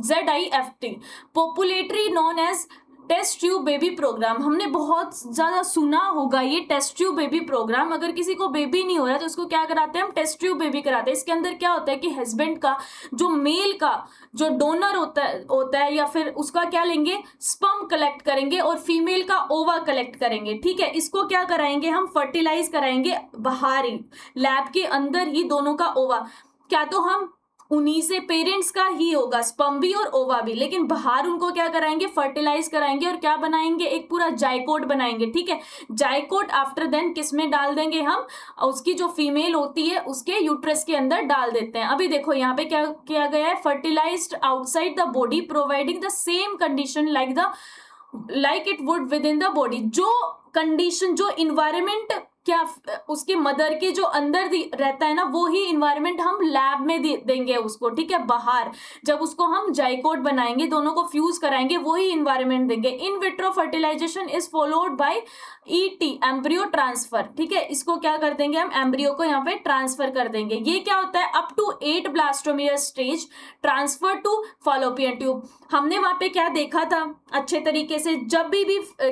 ZIFT popularly known as test tube baby programme. हमने बहुत ज्यादा सुना होगा ये टेस्ट ट्यूब बेबी प्रोग्राम। अगर किसी को बेबी नहीं हो रहा तो उसको क्या कराते हैं हम, टेस्ट ट्यूब बेबी कराते हैं। इसके अंदर क्या होता है कि हस्बैंड का जो मेल का जो डोनर होता है या फिर उसका क्या लेंगे, स्पर्म कलेक्ट करेंगे और फीमेल का ओवा कलेक्ट करेंगे, ठीक है। इसको क्या कराएंगे हम, फर्टिलाइज कराएंगे बाहर ही, लैब के अंदर ही दोनों का ओवा, क्या तो हम उन्हीं से पेरेंट्स का ही होगा स्पर्म भी और ओवा भी, लेकिन बाहर उनको क्या कराएंगे, फर्टिलाइज कराएंगे और क्या बनाएंगे, एक पूरा जाइकोट बनाएंगे, ठीक है। जाइकोट आफ्टर देन किस में डाल देंगे हम, उसकी जो फीमेल होती है उसके यूट्रस के अंदर डाल देते हैं। अभी देखो यहाँ पे क्या किया गया है, fertilized outside the body providing the same condition like it would within the body. जो कंडीशन, जो इन्वायरमेंट क्या उसके मदर के जो अंदर रहता है ना, वो ही इन्वायरमेंट हम लैब में देंगे उसको, ठीक है। बाहर जब उसको हम जाइकोट बनाएंगे, दोनों को फ्यूज कराएंगे, वही इन्वायरमेंट देंगे। In vitro fertilization is followed by ET embryo transfer, ठीक है। इसको क्या कर देंगे हम, एम्ब्रियो को यहाँ पे ट्रांसफर कर देंगे। ये क्या होता है, up to 8 blastomere stage transfer to fallopian tube. हमने वहां पे क्या देखा था अच्छे तरीके से, जब भी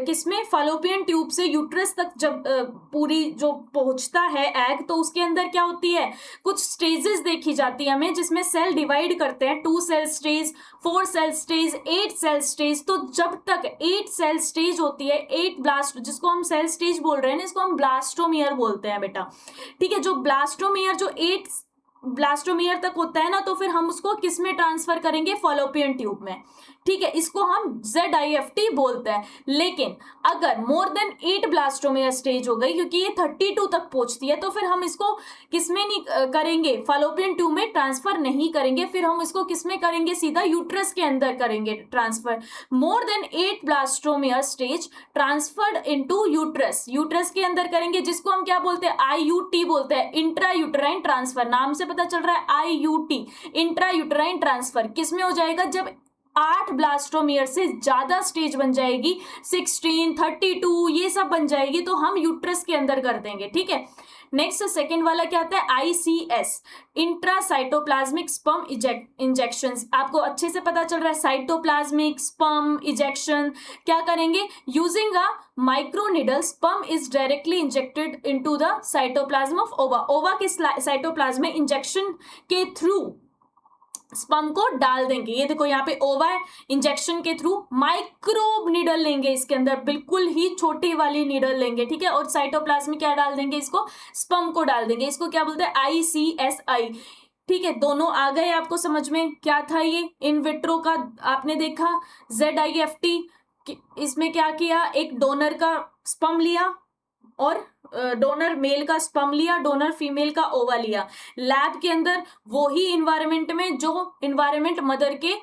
किसमें, फॉलोपियन ट्यूब से यूट्रस तक जब पूरी जो पहुंचता है एग, तो उसके अंदर क्या होती है, कुछ स्टेजेस देखी जाती है हमें, जिसमें सेल डिवाइड करते हैं, 2 cell stage, 4 cell stage, 8 cell stage. तो जब तक 8 सेल स्टेज होती है, 8 ब्लास्ट, जिसको हम सेल स्टेज बोल रहे हैं ना, इसको हम ब्लास्टोमियर बोलते हैं बेटा, ठीक है। जो ब्लास्टोमियर जो 8 ब्लास्टोमियर तक होता है ना, तो फिर हम उसको किस में ट्रांसफर करेंगे, फॉलोपियन ट्यूब में, ठीक है। इसको हम ZIFT बोलते हैं। लेकिन अगर मोर देन 8 ब्लास्टोमियर स्टेज हो गई, क्योंकि ये 32 तक पहुंचती है, तो फिर हम इसको किसमें नहीं करेंगे, फॉलोपियन ट्यूब में ट्रांसफर नहीं करेंगे, फिर हम इसको किसमें करेंगे, सीधा यूट्रस के अंदर करेंगे transfer. More than 8 blastomere stage transferred into uterus, uterus के अंदर करेंगे, जिसको हम क्या बोलते हैं, IUT बोलते हैं, इंट्रा यूट्राइन ट्रांसफर। नाम से पता चल रहा है IUT, इंट्रा यूट्राइन ट्रांसफर। किसमें हो जाएगा, जब 8 ब्लास्टोमियर से ज्यादा स्टेज बन जाएगी, 16, 32 ये सब बन जाएगी, तो हम यूट्रस के अंदर कर देंगे, ठीक है। नेक्स्ट सेकंड वाला क्या आता है, ICS इंट्रासाइटोप्लाज्मिक स्पर्म इंजेक्शंस। आपको अच्छे से पता चल रहा है, साइटोप्लाज्मिक स्पर्म इंजेक्शन क्या करेंगे, using a micro needle sperm is directly injected into the cytoplasm of ओवा। ओवा के साइटोप्लाज्म में इंजेक्शन के थ्रू स्पर्म को डाल देंगे। ये देखो यहाँ पे ओवा है, इंजेक्शन के थ्रू माइक्रो नीडल लेंगे, इसके अंदर बिल्कुल ही छोटी वाली नीडल लेंगे, ठीक है। और साइटोप्लाज्म में क्या डाल देंगे, इसको स्पर्म को डाल देंगे। इसको क्या बोलते हैं, ICSI, ठीक है। दोनों आ गए आपको समझ में, क्या था ये इन विट्रो का आपने देखा, ZIFT इसमें क्या किया, एक डोनर का स्पर्म लिया और डोनर मेल का स्पर्म लिया, डोनर फीमेल का ओवा लिया, लैब के अंदर वही इन्वायरमेंट में, जो इन्वायरमेंट मदर के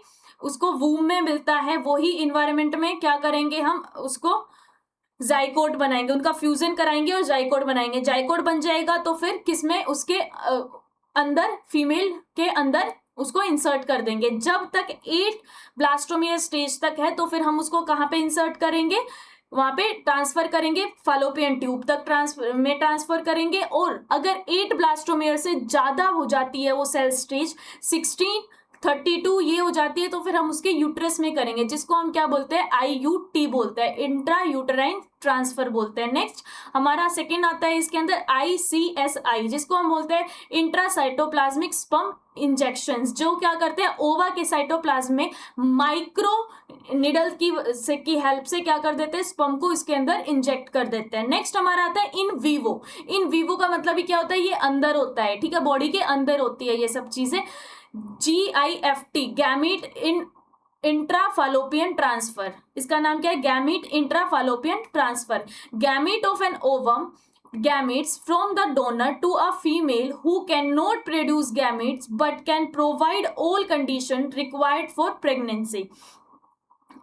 उसको वूम में मिलता है, वही इन्वायरमेंट में क्या करेंगे हम, उसको जाइकोट बनाएंगे, उनका फ्यूजन कराएंगे और जाइकोट बनाएंगे। जाइकोट बन जाएगा तो फिर किसमें, उसके अंदर, फीमेल के अंदर उसको इंसर्ट कर देंगे। जब तक 8 ब्लास्टोमियर स्टेज तक है, तो फिर हम उसको कहाँ पे इंसर्ट करेंगे, वहां पे ट्रांसफर करेंगे, फैलोपियन ट्यूब तक ट्रांसफर करेंगे। और अगर 8 ब्लास्टोमेयर से ज्यादा हो जाती है वो सेल स्टेज 16 32 ये हो जाती है, तो फिर हम उसके यूट्रस में करेंगे, जिसको हम क्या बोलते हैं, IUT बोलते हैं, इंट्रा यूटराइन ट्रांसफर बोलते हैं। नेक्स्ट हमारा सेकेंड आता है इसके अंदर ICSI, जिसको हम बोलते हैं इंट्रासाइटोप्लाज्मिक स्पर्म इंजेक्शंस, जो क्या करते हैं, ओवा के साइटोप्लाज्म में माइक्रो निडल की हेल्प से क्या कर देते हैं, स्पर्म को इसके अंदर इंजेक्ट कर देते हैं। नेक्स्ट हमारा आता है इन वीवो। इन वीवो का मतलब ही क्या होता है, ये अंदर होता है, ठीक है, बॉडी के अंदर होती है ये सब चीजें। GIFT, gamete in intrafallopian transfer, इसका नाम क्या है, gamete intrafallopian transfer. Gamete of an ovum, gametes from the donor to a female who cannot produce gametes but can provide all conditions required for pregnancy।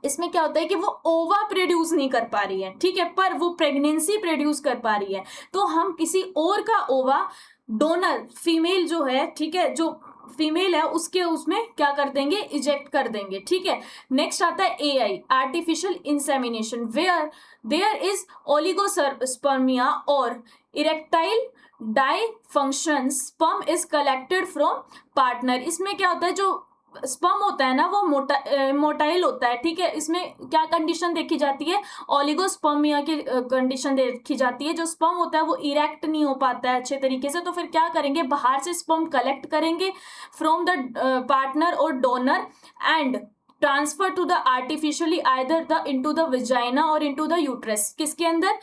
इसमें क्या होता है कि वो ओवा प्रोड्यूस नहीं कर पा रही है, ठीक है, पर वो प्रेगनेंसी प्रोड्यूस कर पा रही है, तो हम किसी और का ओवा, डोनर फीमेल जो है, ठीक है, जो फीमेल है उसके उसमें क्या कर देंगे, इजेक्ट कर देंगे, ठीक है। नेक्स्ट आता है AI, artificial insemination, where there is oligospermia और erectile dysfunction, sperm is collected from partner. इसमें क्या होता है, जो स्पर्म होता है ना वो मोटाइल होता है, ठीक है, इसमें क्या कंडीशन देखी जाती है, ओलिगोस्पर्मिया की कंडीशन देखी जाती है। जो स्पर्म होता है वो इरेक्ट नहीं हो पाता है अच्छे तरीके से, तो फिर क्या करेंगे, बाहर से स्पर्म कलेक्ट करेंगे फ्रॉम द पार्टनर और donor and transfer to the artificially either the into the vagina और इनटू द यूट्रस। किसके अंदर,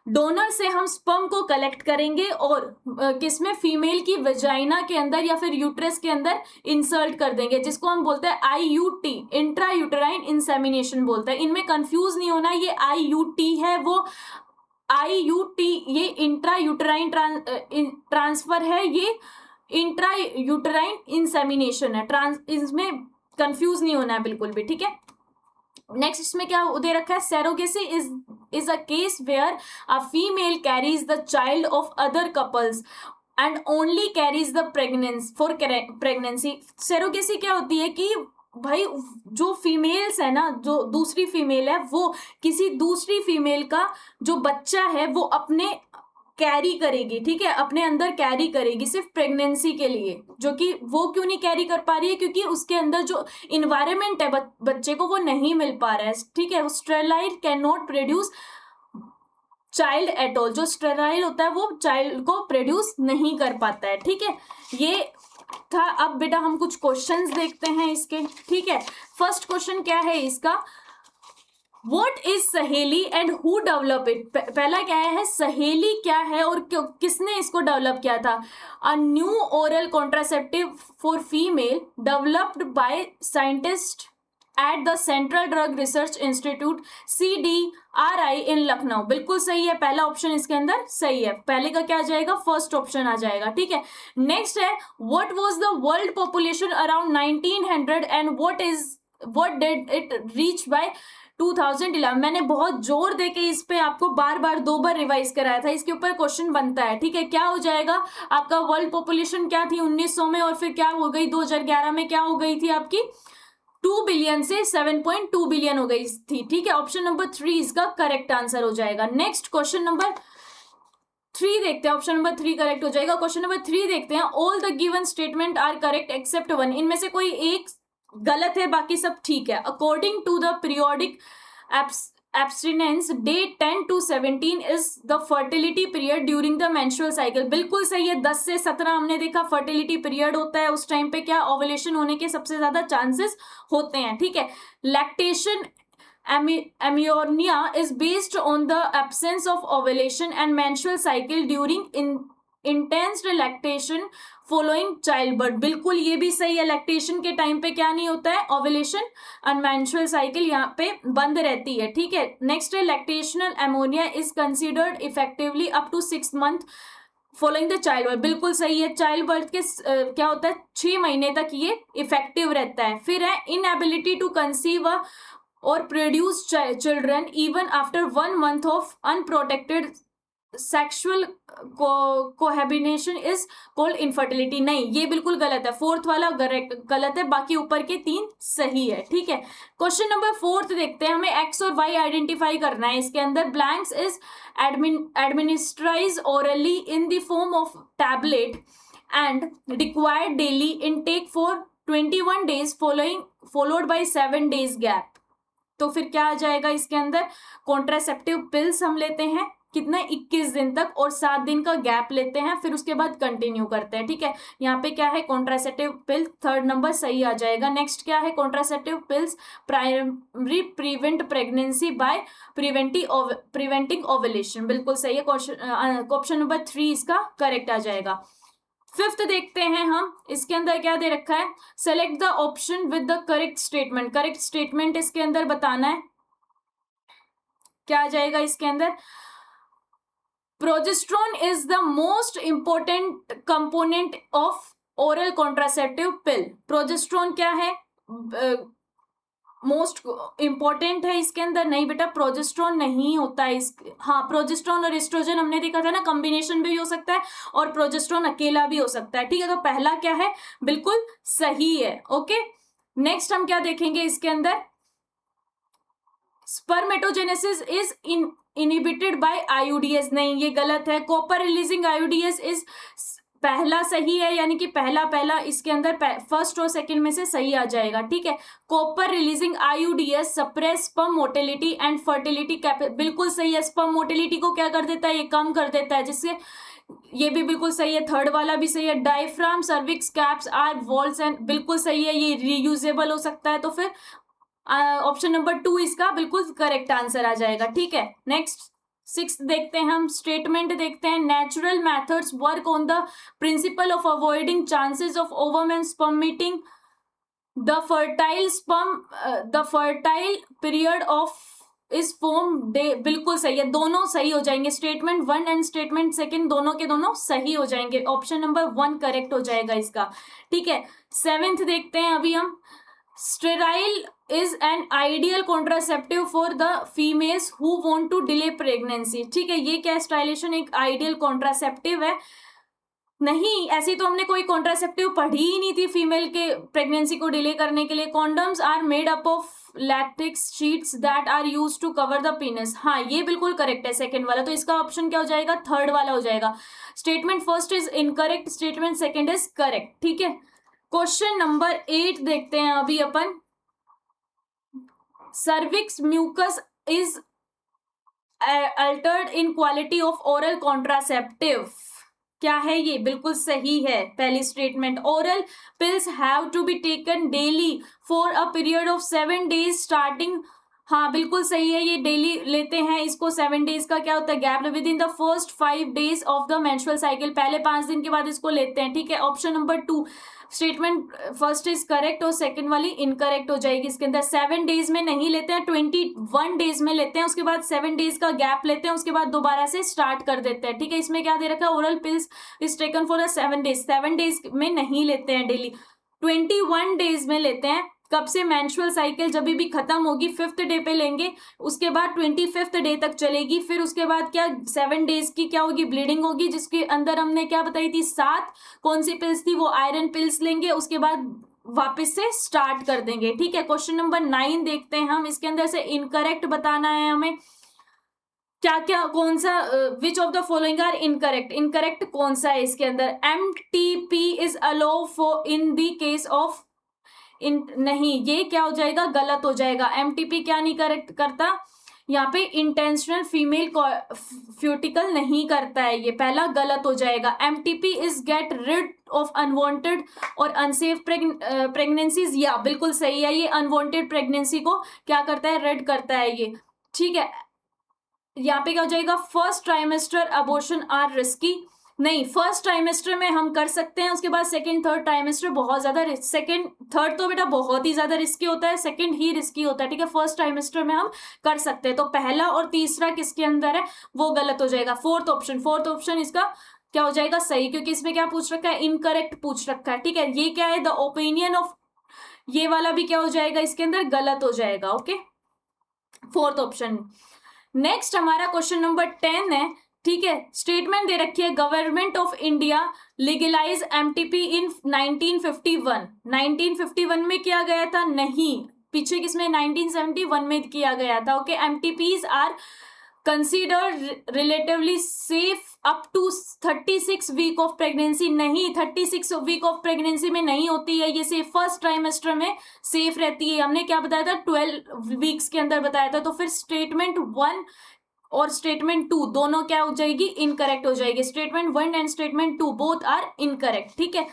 डोनर से हम स्पर्म को कलेक्ट करेंगे और किसमें, फीमेल की वेजाइना के अंदर या फिर यूट्रस के अंदर इंसर्ट कर देंगे, जिसको हम बोलते हैं IUT, इंट्रा यूटराइन इंसेमिनेशन बोलते हैं। इनमें कंफ्यूज नहीं होना, ये IUT है, वो IUT ये इंट्रा यूटराइन ट्रांसफर है, ये इंट्रा यूटराइन इंसेमिनेशन है, इसमें कंफ्यूज नहीं होना है बिल्कुल भी, ठीक है। नेक्स्ट इसमें क्या दे रखा है, surrogacy is a case where a female carries the child of other couples and only carries the pregnancy। Surrogacy क्या होती है कि भाई जो फीमेल्स है ना, जो दूसरी फीमेल है वो किसी दूसरी फीमेल का जो बच्चा है वो अपने कैरी करेगी, ठीक है, अपने अंदर कैरी करेगी सिर्फ प्रेगनेंसी के लिए, जो कि वो क्यों नहीं कैरी कर पा रही है, क्योंकि उसके अंदर जो इन्वायरमेंट है बच्चे को वो नहीं मिल पा रहा है, ठीक है। Sterile can not produce child at all, जो स्टेराइल होता है वो चाइल्ड को प्रोड्यूस नहीं कर पाता है, ठीक है। ये था। अब बेटा हम कुछ क्वेश्चंस देखते हैं इसके, ठीक है। फर्स्ट क्वेश्चन क्या है इसका, What is सहेली एंड हु डेवलप इट। पहला क्या है, सहेली क्या है और किसने इसको डेवलप किया था। अ new oral contraceptive for female developed by scientist at the central drug research institute CDRI इन लखनऊ। बिल्कुल सही है, पहला ऑप्शन इसके अंदर सही है, पहले का क्या आ जाएगा, फर्स्ट ऑप्शन आ जाएगा, ठीक है। नेक्स्ट है, what was the world population around 1900 and what did it reach by 2011। मैंने बहुत जोर देके इस पे आपको बार बार 2 बार रिवाइज कराया था, इसके ऊपर क्वेश्चन बनता है, ठीक है। क्या हो जाएगा आपका, वर्ल्ड पॉपुलेशन क्या थी 1900 में और फिर क्या हो गई 2011 में, क्या हो गई थी आपकी 2 बिलियन से 7.2 बिलियन हो गई थी, ठीक है। ऑप्शन नंबर 3 इसका करेक्ट आंसर हो जाएगा। नेक्स्ट क्वेश्चन नंबर 3 देखते हैं, ऑप्शन नंबर 3 करेक्ट हो जाएगा। क्वेश्चन नंबर 3 देखते हैं, all the given statement are correct except 1। इनमें से कोई एक गलत है, बाकी सब ठीक है। According to the periodic abstinence day 10 to 17 is the fertility period during the menstrual cycle. बिल्कुल सही है, 10 से 17 हमने देखा फर्टिलिटी पीरियड होता है, उस टाइम पे क्या ओवुलेशन होने के सबसे ज्यादा चांसेस होते हैं, ठीक है। Lactation amenorrhoea is based on the absence of ovulation and menstrual cycle during intense lactation following child birth. बिल्कुल ये भी सही है, लैक्टेशन के टाइम पे क्या नहीं होता है, ओवुलेशन एंड मेंस्ट्रुअल साइकिल यहाँ पे बंद रहती है, ठीक है। नेक्स्ट है, lactational amenorrhea is considered effectively up to 6 month following the child birth. बिल्कुल सही है, चाइल्ड बर्थ के क्या होता है 6 महीने तक ये इफेक्टिव रहता है। फिर है, इनएबिलिटी टू कंसीव और produce children even after 1 month of unprotected sexual cohabitation is called infertility. नहीं, ये बिल्कुल गलत है, फोर्थ वाला गलत है, बाकी ऊपर के 3 सही है। ठीक है, क्वेश्चन नंबर 4 देखते हैं। हमें एक्स और वाई आइडेंटिफाई करना है। इसके अंदर blanks is administered orally in the form of tablet and required daily intake for 21 days followed by 7 days gap. तो फिर क्या आ जाएगा इसके अंदर? कॉन्ट्रासेप्टिव पिल्स हम लेते हैं कितने, 21 दिन तक, और 7 दिन का गैप लेते हैं, फिर उसके बाद कंटिन्यू करते हैं। ठीक है, यहाँ पे क्या है? कॉन्ट्रासेप्टिव पिल, थर्ड नंबर सही आ जाएगा। नेक्स्ट क्या है? Contraceptive pills primary prevent pregnancy by preventing ovulation. बिल्कुल सही है, ऑप्शन नंबर 3 इसका करेक्ट आ जाएगा। 5th देखते हैं हम। इसके अंदर क्या दे रखा है? Select the option with the correct statement. Correct statement इसके अंदर बताना है। क्या आ जाएगा इसके अंदर? Progesterone is the most important component of oral contraceptive pill. Progesterone क्या है? मोस्ट इंपॉर्टेंट है इसके अंदर? नहीं बेटा, प्रोजेस्ट्रॉन नहीं होता है हाँ, प्रोजेस्ट्रॉन और एस्ट्रोजन हमने देखा था ना, कॉम्बिनेशन भी हो सकता है और प्रोजेस्ट्रॉन अकेला भी हो सकता है। ठीक है, तो पहला क्या है? बिल्कुल सही है। ओके, नेक्स्ट हम क्या देखेंगे इसके अंदर? Spermatogenesis is inhibited by आईयूडीएस। नहीं, ये गलत है। कॉपर रिलीजिंग आईयूडीएस इज, पहला सही है, यानी कि पहला इसके अंदर फर्स्ट और सेकंड में से सही आ जाएगा। ठीक है, copper releasing आईयूडीएस suppress sperm motility and fertility बिल्कुल सही है। स्पर्म मोटिलिटी को क्या कर देता है? ये कम कर देता है, जिससे ये भी बिल्कुल सही है। थर्ड वाला भी सही है। Diaphragm cervix caps are vaults and, बिल्कुल सही है, ये रीयूजेबल हो सकता है। तो फिर ऑप्शन नंबर 2 इसका बिल्कुल करेक्ट आंसर आ जाएगा। ठीक है, नेक्स्ट 6th देखते हैं हम। स्टेटमेंट देखते हैं। Natural methods work on the principle of avoiding chances of ovum and sperm meeting the fertile period of इस फॉर्म डे। बिल्कुल सही है, दोनों सही हो जाएंगे। स्टेटमेंट 1 एंड स्टेटमेंट 2 दोनों के दोनों सही हो जाएंगे। ऑप्शन नंबर 1 करेक्ट हो जाएगा इसका। ठीक है, 7th देखते हैं अभी हम। Sterile is an ideal contraceptive for the females who want to delay pregnancy. ठीक है, ये क्या? स्टाइलेशन एक आइडियल कॉन्ट्रासेप्टिव है? नहीं, ऐसी तो हमने कोई कॉन्ट्रासेप्टिव पढ़ी ही नहीं थी फीमेल के प्रेगनेंसी को डिले करने के लिए। Condoms are made up of latex sheets that are used to cover the penis. हाँ, ये बिल्कुल करेक्ट है सेकंड वाला, तो इसका ऑप्शन क्या हो जाएगा? थर्ड वाला हो जाएगा। Statement first is incorrect, statement second is correct. ठीक है, क्वेश्चन नंबर 8 देखते हैं अभी अपन। Cervix mucus is altered in quality of oral contraceptive. क्या है ये? बिल्कुल सही है पहली स्टेटमेंट। Oral pills have to be taken daily for a period of 7 days starting. हाँ, बिल्कुल सही है, ये डेली लेते हैं इसको। 7 days का क्या होता है? Gap with in the first 5 days of the menstrual cycle. पहले 5 दिन के बाद इसको लेते हैं। ठीक है, option number 2 statement first is correct और सेकंड वाली इनकरेक्ट हो जाएगी। इसके अंदर 7 days में नहीं लेते हैं, 21 days में लेते हैं, उसके बाद 7 days का गैप लेते हैं, उसके बाद दोबारा से स्टार्ट कर देते हैं। ठीक है, इसमें क्या दे रखा है? Oral pills is taken for 7 days। 7 days में नहीं लेते हैं डेली, 21 days में लेते हैं। कब से? मेंस्ट्रुअल साइकिल जब भी खत्म होगी 5th डे पे लेंगे, उसके बाद 25th डे तक चलेगी। फिर उसके बाद क्या? 7 days की क्या होगी? ब्लीडिंग होगी, जिसके अंदर हमने क्या बताई थी? 7 कौन सी पिल्स थी? वो आयरन पिल्स लेंगे, उसके बाद वापस से स्टार्ट कर देंगे। ठीक है, क्वेश्चन नंबर 9 देखते हैं हम। इसके अंदर से इनकरेक्ट बताना है हमें। क्या क्या, कौन सा? Which of the following are incorrect? Incorrect कौन सा है इसके अंदर? MTP is allow for in the case of नहीं, ये क्या हो जाएगा? गलत हो जाएगा। MTP क्या नहीं करेक्ट करता? यहाँ पे इंटेंशनल फीमेल फ्यूटिकल नहीं करता है, ये पहला गलत हो जाएगा। MTP is get rid of unwanted और अनसेफ प्रेगनेंसीज। या बिल्कुल सही है, ये अनवांटेड प्रेगनेंसी को क्या करता है? रिड करता है ये। ठीक है, यहाँ पे क्या हो जाएगा? First trimester abortion are risky. नहीं, फर्स्ट ट्राइमेस्टर में हम कर सकते हैं, उसके बाद सेकंड थर्ड ट्राइमेस्टर बहुत ज्यादा सेकंड थर्ड तो बेटा बहुत ही ज्यादा रिस्की होता है, सेकंड ही रिस्की होता है। ठीक है, फर्स्ट ट्राइमेस्टर में हम कर सकते हैं। तो पहला और तीसरा किसके अंदर है? वो गलत हो जाएगा। फोर्थ ऑप्शन इसका क्या हो जाएगा? सही, क्योंकि इसमें क्या पूछ रखा है? इनकरेक्ट पूछ रखा है। ठीक है, ये क्या है? द ओपिनियन ऑफ, ये वाला भी क्या हो जाएगा? इसके अंदर गलत हो जाएगा। Okay, fourth option. नेक्स्ट हमारा क्वेश्चन नंबर 10 है। ठीक है, स्टेटमेंट दे रखी है, government of India legalise MTP in 1951। 1951 में किया गया था? नहीं, पीछे किसमें? 1971 में किया गया था। Okay, MTPs are considered relatively safe up to 36 week of pregnancy. नहीं, 36 वीक ऑफ प्रेगनेंसी में नहीं होती है ये सेफ, फर्स्ट ट्राइमेस्टर में सेफ रहती है। हमने क्या बताया था? 12 वीक्स के अंदर बताया था। तो फिर स्टेटमेंट 1 और स्टेटमेंट 2 दोनों क्या हो जाएगी? इनकरेक्ट हो जाएगी। Statement 1 and statement 2 both are incorrect. ठीक है,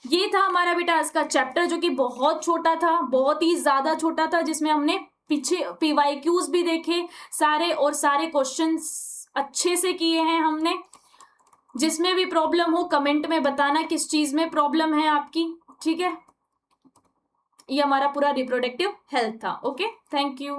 ये था हमारा बेटा आज का चैप्टर, जो कि बहुत छोटा था, बहुत ही ज्यादा छोटा था, जिसमें हमने पीछे पीवाईक्यूज भी देखे सारे, और सारे क्वेश्चंस अच्छे से किए हैं हमने। जिसमें भी प्रॉब्लम हो कमेंट में बताना किस चीज में प्रॉब्लम है आपकी। ठीक है, ये हमारा पूरा रिप्रोडक्टिव हेल्थ था। Okay, thank you.